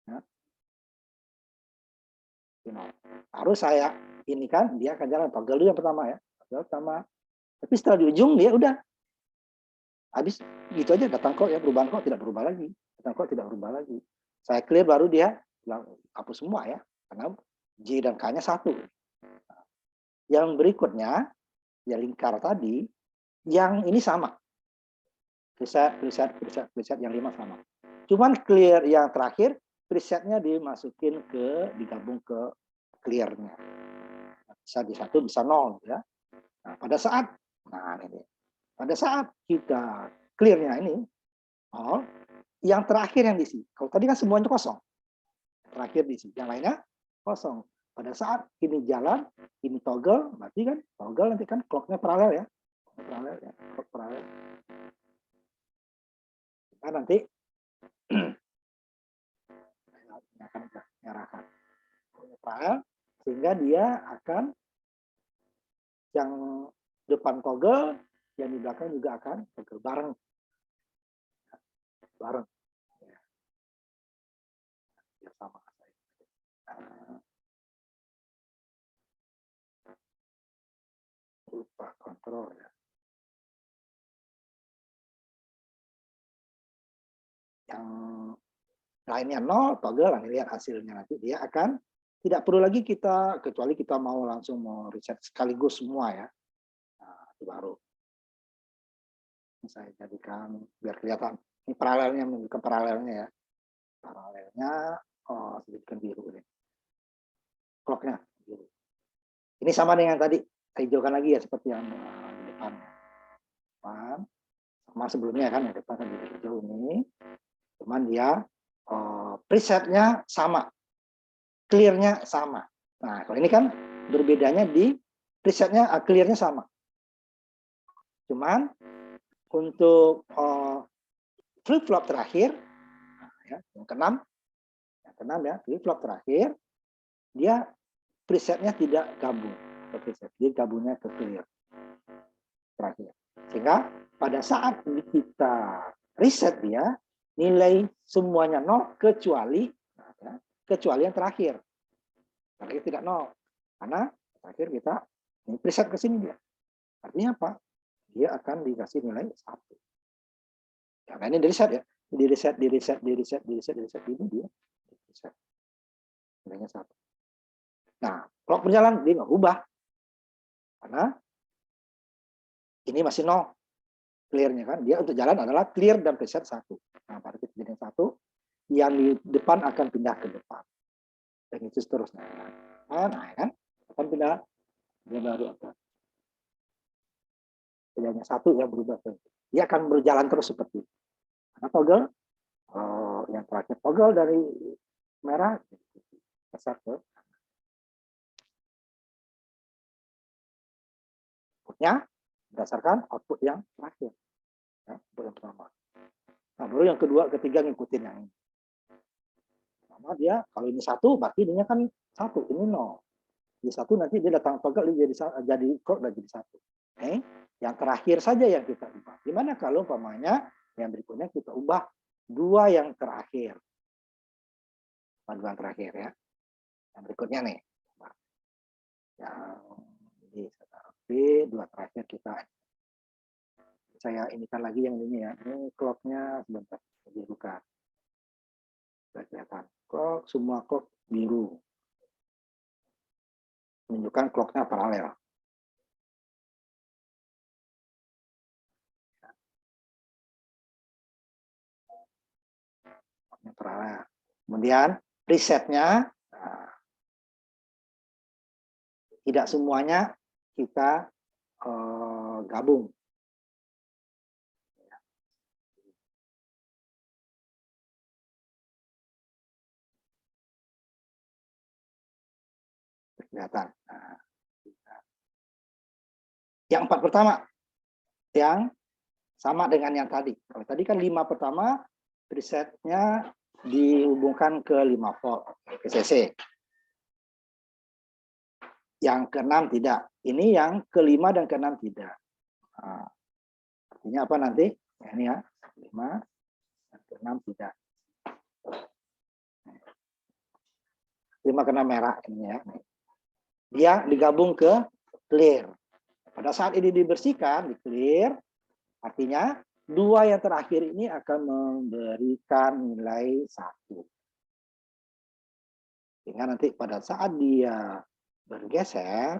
Ya. Harus saya ini kan, dia akan jalan toggle dulu yang pertama ya, toggle pertama. Tapi setelah di ujung dia udah habis gitu aja, datang kok ya, perubahan kok tidak berubah lagi, datang kok tidak berubah lagi. Saya clear baru dia hapus semua ya, karena J dan K-nya satu. Yang berikutnya, ya lingkar tadi, yang ini sama. Preset yang 5 sama. Cuman clear yang terakhir, presetnya dimasukin digabung ke clearnya. Bisa di 1, bisa 0 ya. Nah, pada saat kita clearnya ini 0, yang terakhir yang diisi. Kalau tadi kan semuanya kosong. Terakhir diisi, yang lainnya kosong. Pada saat ini jalan, ini toggle, berarti kan toggle nanti kan clock-nya paralel ya. Clock paralel. Nah, nanti akan menyerahkan paralel, sehingga dia akan yang depan toggle, yang di belakang juga akan toggle bareng. Ya, sama. Lupa kontrol ya. Yang lainnya 0, toggle, lihat hasilnya nanti dia akan tidak perlu lagi kita, kecuali kita mau langsung mau reset sekaligus semua ya. Nah, itu baru. Saya jadikan biar kelihatan. Ini paralelnya, menunjukkan paralelnya ya. Paralelnya, sedikit biru ini. Clock-nya biru. Ini sama dengan tadi, saya hijaukan lagi ya, seperti yang di depan. Sama sebelumnya kan, yang depan kan hijau ini. Cuman dia presetnya sama, clearnya sama. Nah, kalau ini kan berbedanya di presetnya, clearnya sama. Cuman untuk flip-flop terakhir, ya, yang keenam ya, flip-flop terakhir, dia presetnya tidak gabung ke preset, dia gabungnya ke clear terakhir. Sehingga pada saat kita reset dia, nilai semuanya 0 kecuali yang terakhir. Terakhir tidak 0. Karena terakhir kita ini preset ke sini dia. Artinya apa? Dia akan dikasih nilai 1. Ya, nah ini di reset ya. Di reset ini dia reset. Nilainya 1. Nah, clock berjalan dia nggak ubah. Karena ini masih 0. Clearnya kan, dia untuk jalan adalah clear dan preset 1. Nah, pada titik yang 1, yang di depan akan pindah ke depan. Dan itu seterusnya. Nah, kan? Akan pindah, dia baru akan. Pilihannya 1 yang berubah. Dia akan berjalan terus seperti itu. Karena toggle, yang terakhir toggle dari merah, geser ke outputnya berdasarkan output yang terakhir. Ya, output yang pertama. Nah, baru yang kedua, ketiga ngikutin yang ini. Pertama dia, kalau ini 1, berarti ininya kan 1, ini 0. Di 1 nanti dia datang toggle, dia jadi clock dan jadi 1. Yang terakhir saja yang kita ubah. Gimana kalau umpamanya yang berikutnya kita ubah 2 yang terakhir. Panduan terakhir ya. Yang berikutnya nih. Yang ini B, 2 terakhir kita. Saya inikan lagi yang ini ya. Ini clock-nya sebentar. Dibuka. Sudah kelihatan. Clock, semua clock biru. Menunjukkan clock-nya paralel. Paralel. Kemudian resetnya, tidak semuanya kita gabung. Kelihatan. Nah, yang 4 pertama, yang sama dengan yang tadi. Kalau tadi kan 5 pertama, presetnya dihubungkan ke 5 volt VCC. Yang ke-6 tidak. Ini yang ke-5 dan ke-6 tidak. Nah, artinya apa nanti? Ya, ini ya, 5 dan ke-6 tidak. 5 kena merah ini ya. Dia digabung ke clear. Pada saat ini dibersihkan, di clear, artinya 2 yang terakhir ini akan memberikan nilai 1. Sehingga nanti pada saat dia bergeser,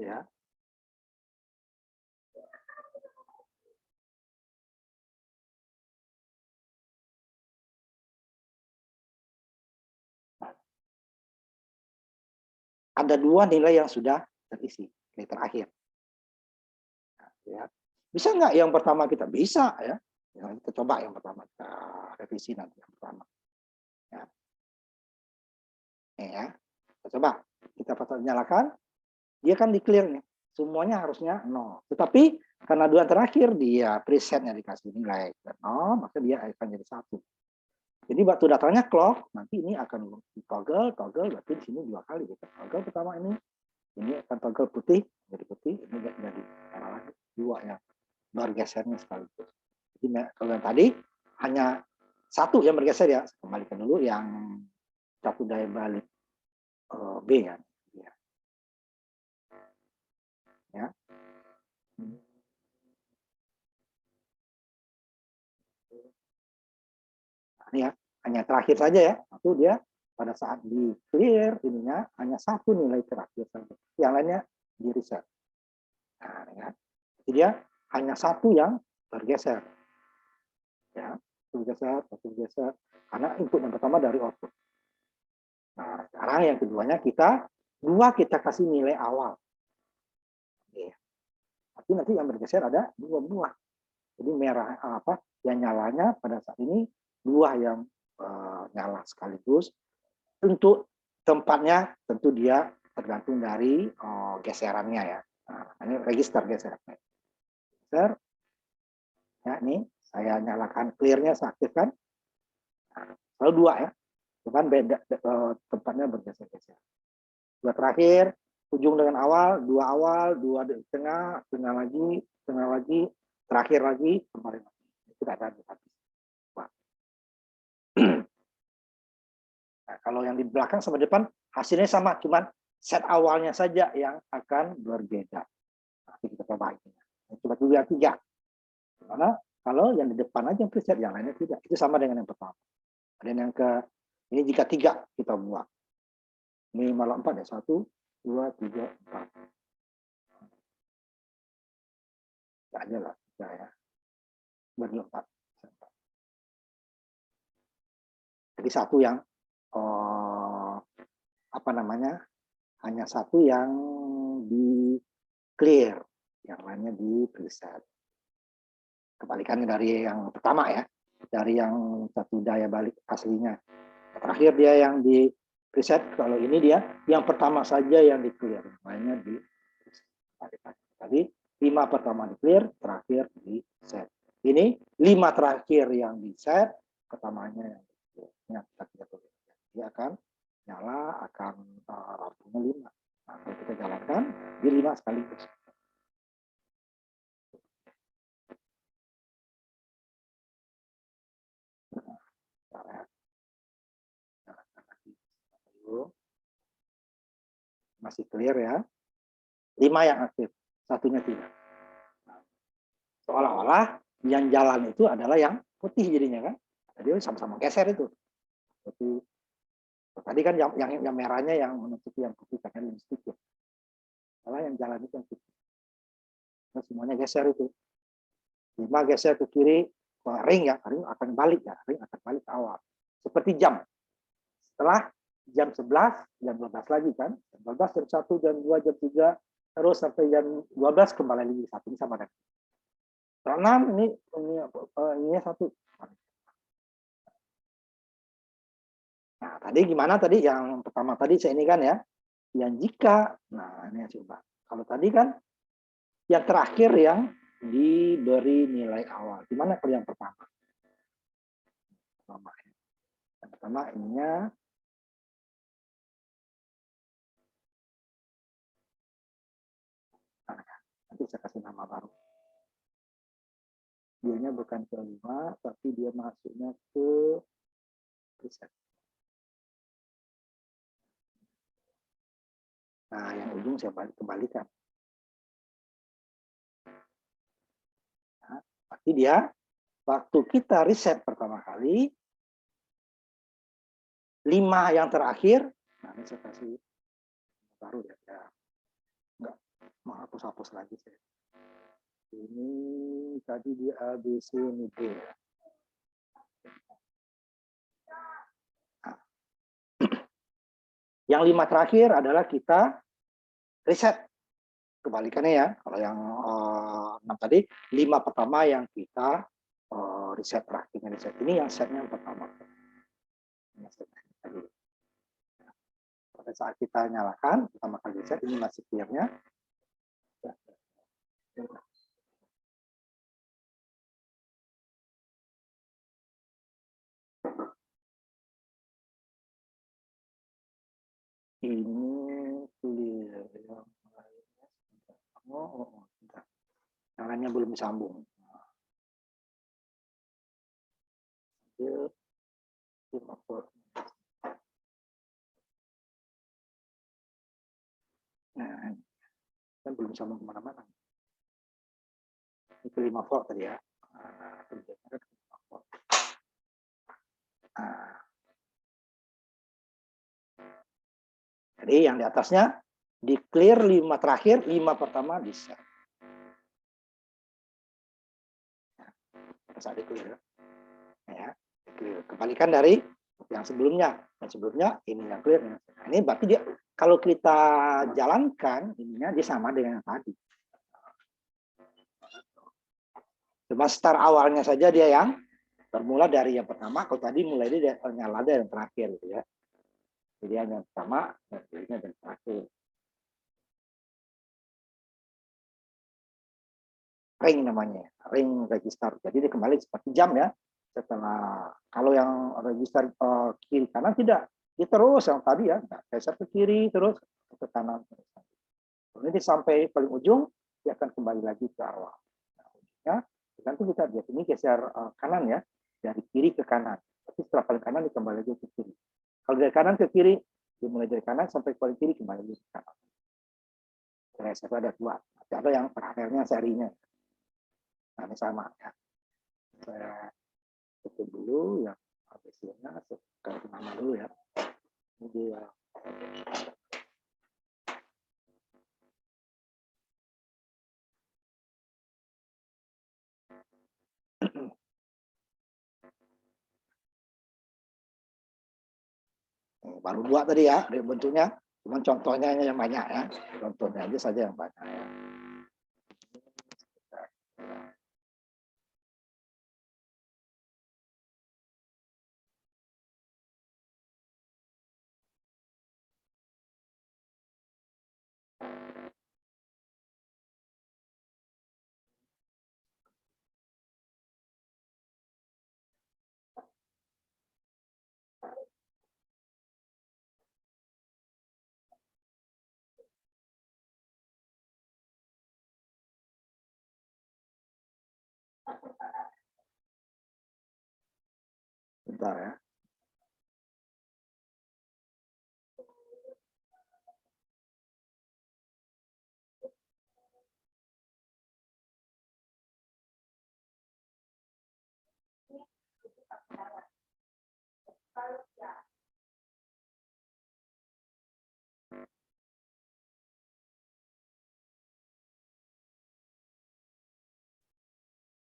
ya, ada 2 nilai yang sudah terisi, nilai terakhir. Nah, ya. Bisa nggak yang pertama kita? Bisa ya. Kita coba yang pertama, kita revisi nanti yang pertama. Ya. Nih ya. Kita coba, kita nyalakan, dia kan di clear nih. Semuanya harusnya 0. Tetapi karena 2 terakhir dia presetnya dikasih nilai 0, maka dia akan jadi 1. Jadi waktu datangnya clock, nanti ini akan toggle, berarti di sini 2 kali. Toggle pertama ini akan toggle putih, jadi putih, ini jadi 2 yang bergesernya sekaligus. Jadi kalau yang tadi hanya 1 yang bergeser ya, kembalikan dulu yang 1 daya balik B kan. Ya. Nah, ini ya, hanya terakhir saja ya. Itu dia pada saat di clear ininya hanya 1 nilai terakhir saja. Yang lainnya di reset. Nah, ya. Jadi dia hanya 1 yang bergeser. Ya, bergeser. Karena input yang pertama dari output. Nah, sekarang yang keduanya kita kasih nilai awal. Oke. Tapi nanti yang bergeser ada 2 buah. Jadi merah apa? Yang nyalanya pada saat ini 2 yang nyala sekaligus. Untuk tempatnya tentu dia tergantung dari geserannya ya. Nah, ini register geser. Geser. Ya, ini saya nyalakan clear-nya, saya aktifkan. Nah, selalu 2 ya. Itu kan beda tempatnya bergeser-geser. 2 terakhir, ujung dengan awal, 2 di tengah lagi, terakhir lagi, kemarin lagi. Tidak ada habis. Nah, kalau yang di belakang sama depan hasilnya sama, cuman set awalnya saja yang akan berbeda. Nanti kita coba ini. Coba dulu yang 3. Karena kalau yang di depan aja yang preset, yang lainnya tidak. Itu sama dengan yang pertama. Dan yang ini jika 3 kita buat. Ini malah 4 ya. 1, 2, 3, 4. Tidak aja lah. Ya. Bagi 4. Jadi 1 yang apa namanya, hanya 1 yang di clear, yang lainnya di preset. Kebalikannya dari yang pertama ya, dari yang 1 daya balik aslinya. Terakhir dia yang di preset, kalau ini dia yang pertama saja yang di clear, lainnya di preset. Tadi 5 pertama di clear, terakhir di set. Ini 5 terakhir yang di set, pertamanya yang di clear. Dia akan nyala, akan lampunya 5. Nah, kalau kita jalankan di 5 sekaligus. Masih clear ya. 5 yang aktif, 1-nya tidak. Seolah-olah yang jalan itu adalah yang putih jadinya kan. Jadi sama-sama geser itu. Jadi tadi kan yang merahnya yang menutupi yang putih karena lebih sedikit. Malah yang jalan itu yang putih. Nah, semuanya geser itu. 5 geser ke kiri, ring ya, ring akan balik ya, ring akan balik ke awal. Seperti jam. Setelah jam 11, jam 12 lagi kan. Jam 12, jam 1, jam 2, jam 3, terus sampai jam 12 kembali lagi 1. Ini sama dengan 6, ini 1. Nah, tadi gimana tadi yang pertama tadi saya ini kan ya. Yang jika, nah ini coba. Kalau tadi kan yang terakhir yang diberi nilai awal. Gimana kalau yang pertama? Yang pertama ininya nanti saya kasih nama baru. Dianya bukan ke 5, tapi dia masuknya ke riset. Nah, yang ujung saya kembalikan. Nah, berarti dia waktu kita riset pertama kali, 5 yang terakhir, nah ini saya kasih baru ya, enggak mau hapus lagi saya. Ini tadi di A, B, C, ini D. Nah, yang 5 terakhir adalah kita riset. Kebalikannya ya, kalau yang 6 tadi, 5 pertama yang kita riset terakhir. Riset ini yang setnya yang pertama. Pada saat kita nyalakan, pertama kali riset, ini masih clear-nya. Ini clear. Yang lainnya belum disambung. Nah, kan belum sambung kemana-mana. Itu 5 volt tadi ya. Nah, jadi yang di atasnya di clear 5 terakhir, 5 pertama bisa. Saat di clear. Ya, clear. Kembalikan dari yang sebelumnya. Yang sebelumnya ini yang clear. Nah, ini berarti dia kalau kita jalankan ininya dia sama dengan yang tadi. Cuma start awalnya saja dia yang bermula dari yang pertama. Kalau tadi mulai dia nyala dari yang terakhir gitu ya. Jadi yang pertama, ini yang terakhir. Ring namanya, ring register. Jadi dia kembali seperti jam ya. Setelah kalau yang register kiri kanan tidak, dia terus yang tadi ya, geser ke kiri terus ke kanan. Ini sampai paling ujung dia akan kembali lagi ke awal. Nah, ujungnya tergantung kita dia ini geser kanan ya, dari kiri ke kanan. Tapi setelah paling kanan dia kembali lagi ke kiri. Kalau dari kanan ke kiri, dia mulai dari kanan sampai paling kiri kembali lagi ke kanan. Reset ada 2, ada yang paralelnya serinya. Nah, ini sama ya. Saya tutup dulu yang ABC-nya, saya nama dulu ya. Ini dia. Baru 2 tadi ya, bentuknya. Cuman contohnya yang banyak ya. Contohnya aja saja yang banyak ya. Bentar ya.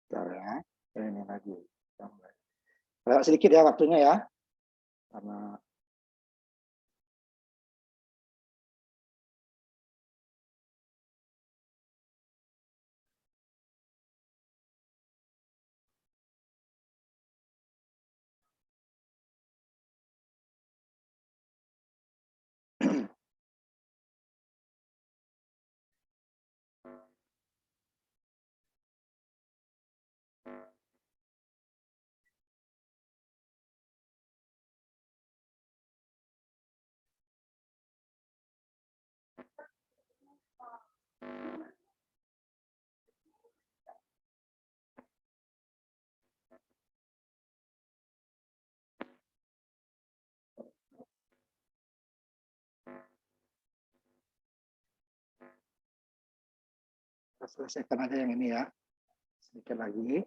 Bentar ya. Ini lagi. Sedikit ya waktunya ya. Karena Kita selesaikan aja yang ini ya. Sedikit lagi.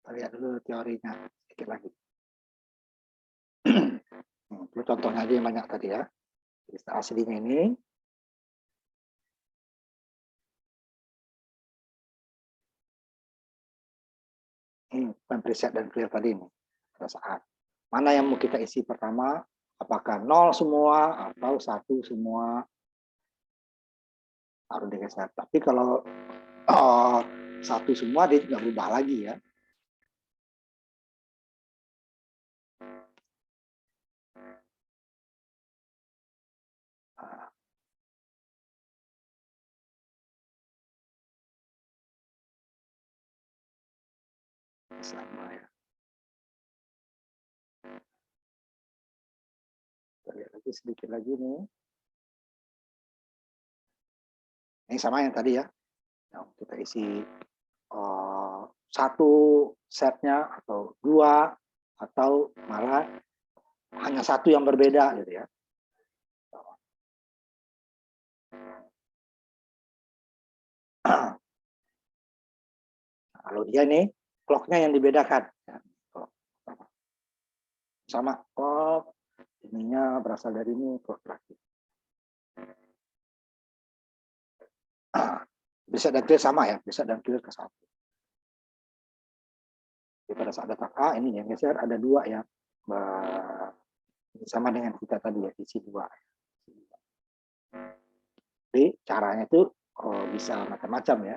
Kita lihat dulu teorinya sedikit lagi. Itu contohnya aja yang banyak tadi ya. List aslinya ini. Ini preset dan clear tadi ini. Pada saat mana yang mau kita isi pertama, apakah 0 semua atau 1 semua, harus digeser. Tapi kalau 1 semua dia tidak berubah lagi ya. Sama ya. Kita lihat lagi sedikit lagi nih. Ini sama yang tadi ya. Yang kita isi satu setnya atau 2 atau malah hanya 1 yang berbeda gitu ya. Kalau dia nih clock-nya yang dibedakan. Sama clock ininya berasal dari ini clock lagi. Bisa dan clear sama ya, bisa dan clear ke 1. Pada saat data A ini yang geser ada 2 ya. Sama dengan kita tadi ya, isi 2. Jadi caranya itu bisa macam-macam ya.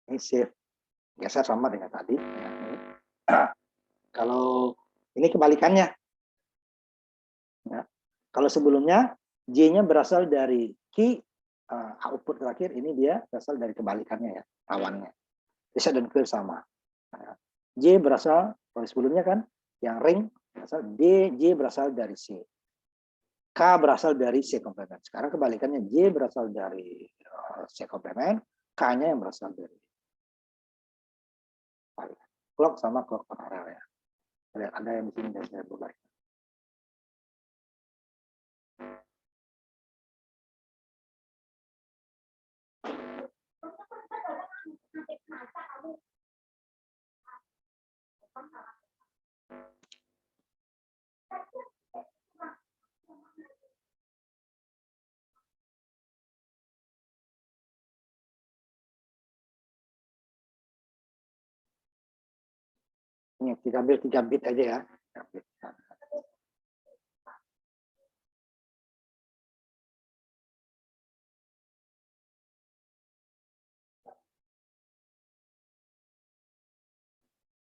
Ini shift geser sama dengan tadi. Ya. Kalau ini kebalikannya. Ya. Kalau sebelumnya J-nya berasal dari key output terakhir, ini dia berasal dari kebalikannya ya, lawannya. Bisa dan clear sama. Nah, J berasal, kalau sebelumnya kan yang ring berasal D, J berasal dari C. K berasal dari C komplement. Sekarang kebalikannya, J berasal dari C komplement, K-nya yang berasal dari clock sama clock paralel ya. Lihat ada yang di sini dan saya buat. Ini kita ambil 3 bit aja ya.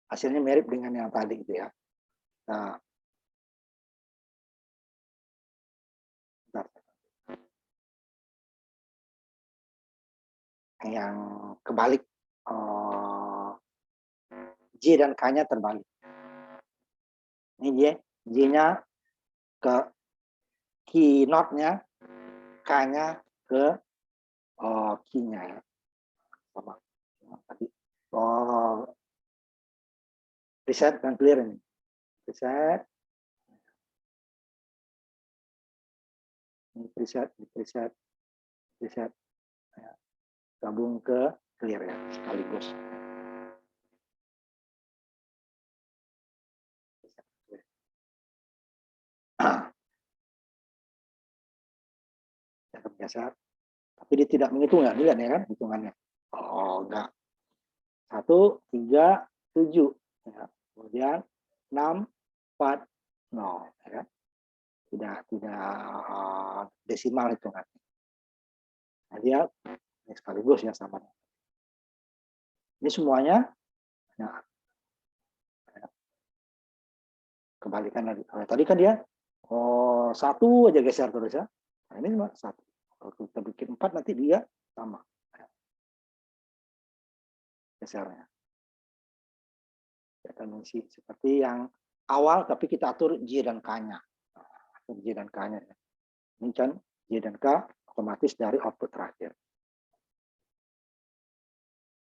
Hasilnya mirip dengan yang tadi gitu ya. Nah, yang kebalik J dan K-nya terbalik. Ini J-nya ke key note-nya, K-nya ke key-nya ya. Sama. Tadi reset dan clear ini. Reset. Ini preset, preset, preset. Ya. Gabung ke clear ya, sekaligus. Biasa, tapi dia tidak menghitung ya, dilihat ya kan hitungannya. Oh enggak, 1, 3, 7 ya. Kemudian 6, 4, 0 ya kan? desimal hitungannya. Nah, dia sekaligus ya sama. Ini semuanya ya, kebalikan lagi. Tadi kan dia satu aja geser terus ya. Nah, ini cuma satu. Kalau kita bikin 4 nanti dia sama gesernya. Kita akan mengisi seperti yang awal, tapi kita atur J dan K-nya. Atur J dan K-nya. Ini kan J dan K otomatis dari output terakhir.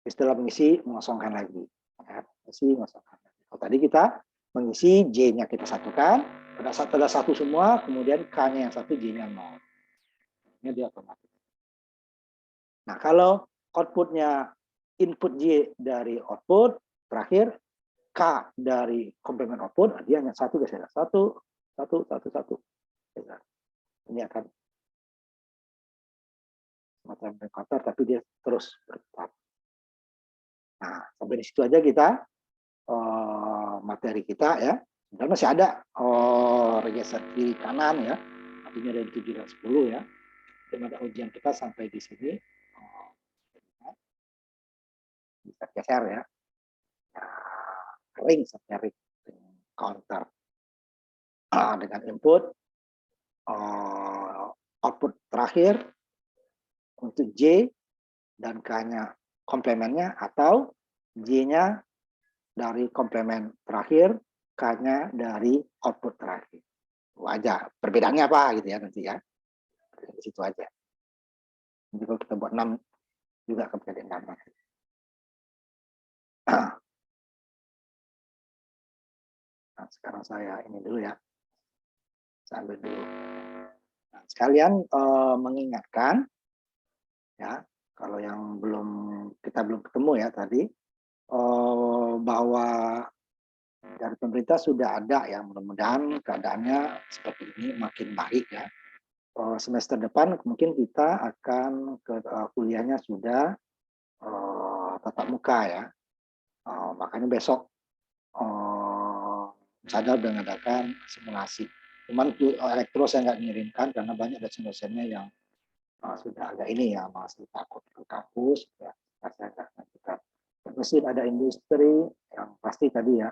Setelah mengisi, mengosongkan lagi. Mengisi, mengosongkan lagi. Kalau tadi kita mengisi J-nya kita satukan, pada satu semua, kemudian K-nya yang satu, J-nya 0. Ini dia otomatis. Nah, kalau outputnya input J dari output terakhir, K dari komplement output, dia hanya satu geser. Satu. Ini akan semacam recorder, tapi dia terus berputar. Nah, sampai di situ aja kita materi kita ya. Dan masih ada regeser kiri kanan ya. Artinya dari 7 dan 10 ya. Dan ada ujian kita sampai di sini. Bisa geser ya. Ring sampai ring counter. Dengan input output terakhir untuk J dan K-nya komplemennya, atau J-nya dari komplemen terakhir, K-nya dari output terakhir. Itu aja. Perbedaannya apa gitu ya nanti ya. Di situ aja. Jadi kalau kita buat 6 juga akan menjadi 6 nanti. Nah, sekarang saya ini dulu ya. Saya ambil dulu. Nah, sekalian mengingatkan ya, kalau yang kita belum ketemu ya tadi, bahwa dari pemerintah sudah ada ya, mudah-mudahan keadaannya seperti ini makin baik ya. Semester depan mungkin kita akan ke kuliahnya sudah tatap muka ya. Makanya besok sadar dengan mengadakan simulasi. Cuman elektro saya nggak ngirimkan karena banyak dosen-dosennya yang sudah agak ini ya, masih takut ke kampus ya. Saya nggak ngajukan. Mesin ada industri yang pasti tadi ya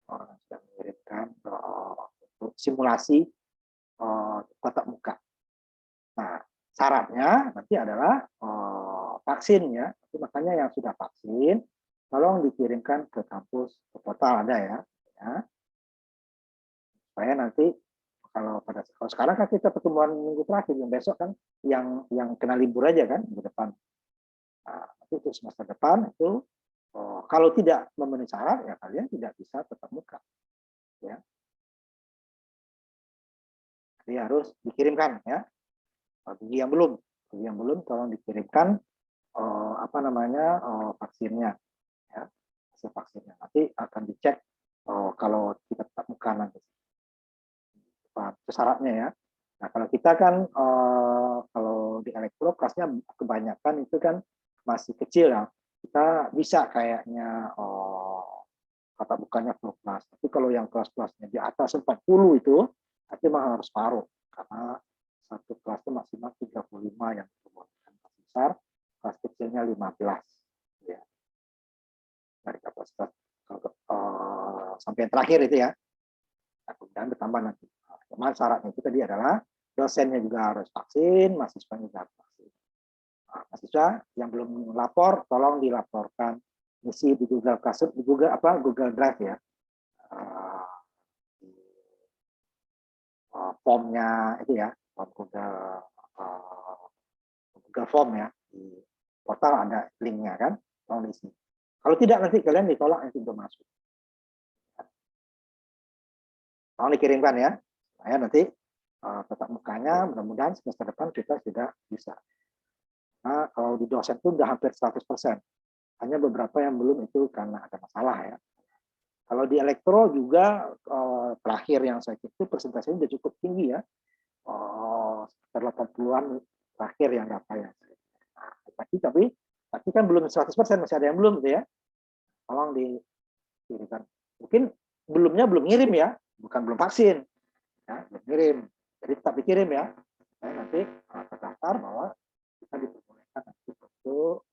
sudah mengirimkan untuk simulasi tatap muka. Nah, syaratnya nanti adalah vaksin ya. Jadi makanya yang sudah vaksin tolong dikirimkan ke kampus, ke portal ada ya. Supaya nanti kalau sekarang kan kita pertemuan minggu terakhir, yang besok kan yang kena libur aja kan minggu depan. Nah, nanti untuk semester depan itu kalau tidak memenuhi syarat ya kalian tidak bisa tatap muka. Ya. Jadi harus dikirimkan ya. Bagi yang belum tolong dikirimkan vaksinnya ya. Hasil vaksinnya nanti akan dicek kalau kita tatap muka nanti. Itu syaratnya ya. Nah, kalau kita kan kalau di elektro kelasnya kebanyakan itu kan masih kecil ya. Kita bisa kayaknya tatap mukanya full kelas. Tapi kalau yang kelas-kelasnya di atas 40 itu nanti memang harus paruh karena satu kelas itu maksimal 35 yang kemudian besar, kelas kecilnya 15 ya. Dari kapasitas sampai yang terakhir itu ya. Nah, kemudian bertambah nanti. Cuman syaratnya itu tadi adalah dosennya juga harus vaksin, mahasiswa juga harus vaksin. Nah, mahasiswa yang belum lapor, tolong dilaporkan isi di Google Classroom, di Google Drive ya. Formnya itu ya, form Google Form ya, di portal ada linknya kan, tolong diisi. Kalau tidak nanti kalian ditolak nanti belum masuk. Tolong dikirimkan ya. Saya nanti tetap mukanya mudah-mudahan semester depan kita sudah bisa. Nah, kalau di dosen itu sudah hampir 100%. Hanya beberapa yang belum itu karena ada masalah ya. Kalau di elektro juga terakhir yang saya cek itu persentasenya sudah cukup tinggi ya. Sekitar 80-an terakhir yang data ya. Nah, tapi kan belum 100%, masih ada yang belum gitu ya. Tolong dikirimkan. Mungkin belum ngirim ya, bukan belum vaksin. ya, belum kirim. Jadi tetap dikirim ya. Saya nanti terdaftar bahwa kita diperbolehkan nanti untuk